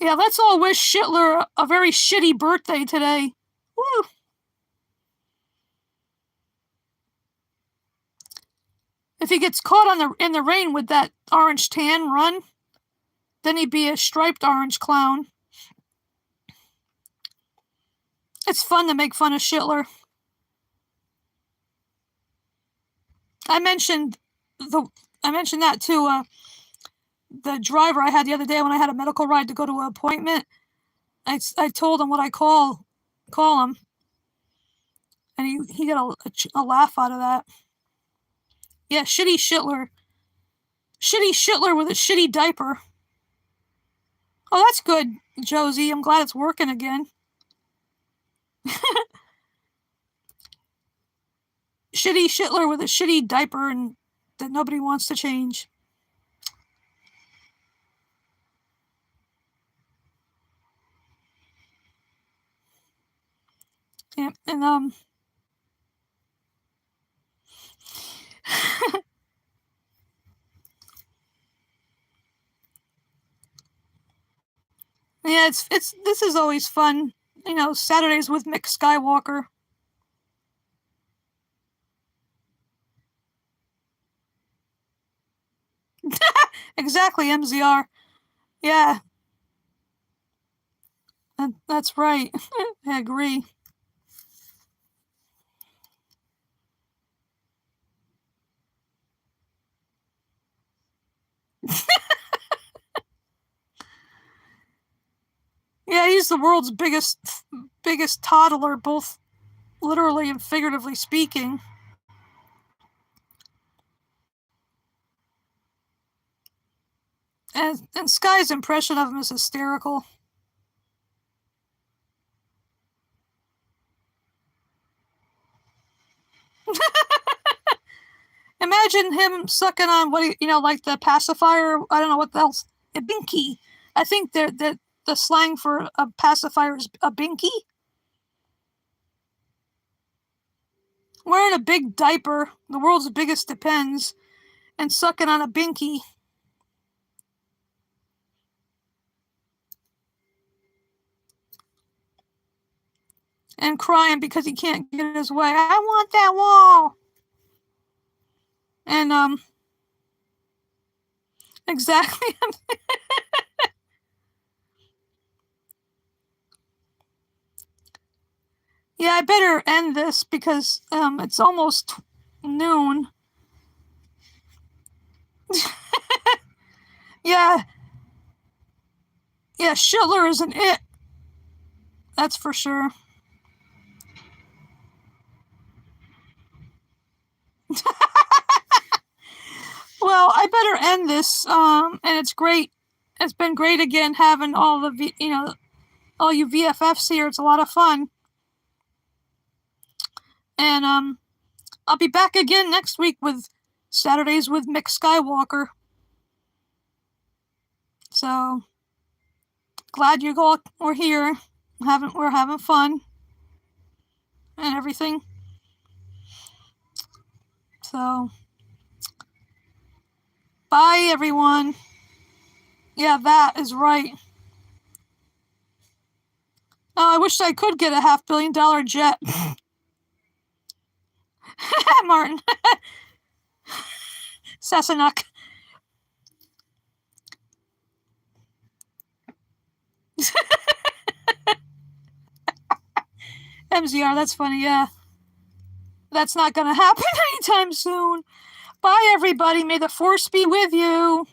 Yeah, let's all wish Schittler a very shitty birthday today. Woo! If he gets caught in the rain with that orange tan run, then he'd be a striped orange clown. It's fun to make fun of Schittler. I mentioned that to the driver I had the other day when I had a medical ride to go to an appointment. I told him what I call him, and he got a laugh out of that. Yeah, shitty Schittler. Shitty Schittler with a shitty diaper. Oh, that's good, Josie. I'm glad it's working again. Shitty Schittler with a shitty diaper and that nobody wants to change. And yeah, it's this is always fun. You know, Saturdays with MacSkywalker. Exactly, MZR. Yeah, that's right. I agree. Yeah, he's the world's biggest toddler, both literally and figuratively speaking. And Sky's impression of him is hysterical. Imagine him sucking on what you know, like the pacifier. I don't know what else. A binky. I think the slang for a pacifier is a binky. Wearing a big diaper, the world's biggest depends, and sucking on a binky and crying because he can't get his way. I want that wall. And exactly. Yeah, I better end this because it's almost noon. Yeah, yeah, Schiller isn't it. That's for sure. Well, I better end this. And it's great. It's been great again having all the all you VFFs here. It's a lot of fun. And I'll be back again next week with Saturdays with MacSkywalker. So glad you all were here. We're having fun and everything. So bye everyone. Yeah, that is right. Oh, I wish I could get a $500 million jet. Martin. Sassenach. MZR, that's funny, yeah. That's not gonna happen anytime soon. Bye everybody, may the force be with you.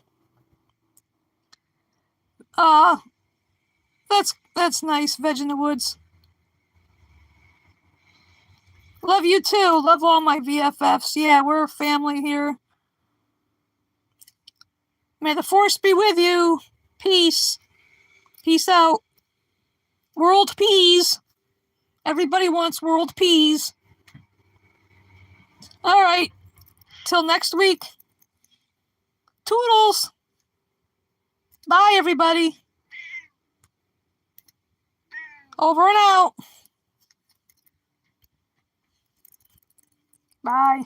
Uh that's nice, Veg in the Woods. Love you too. Love all my VFFs. Yeah, we're a family here. May the force be with you. Peace. Peace out. World peas. Everybody wants world peas. All right. Till next week. Toodles. Bye, everybody. Over and out. Bye.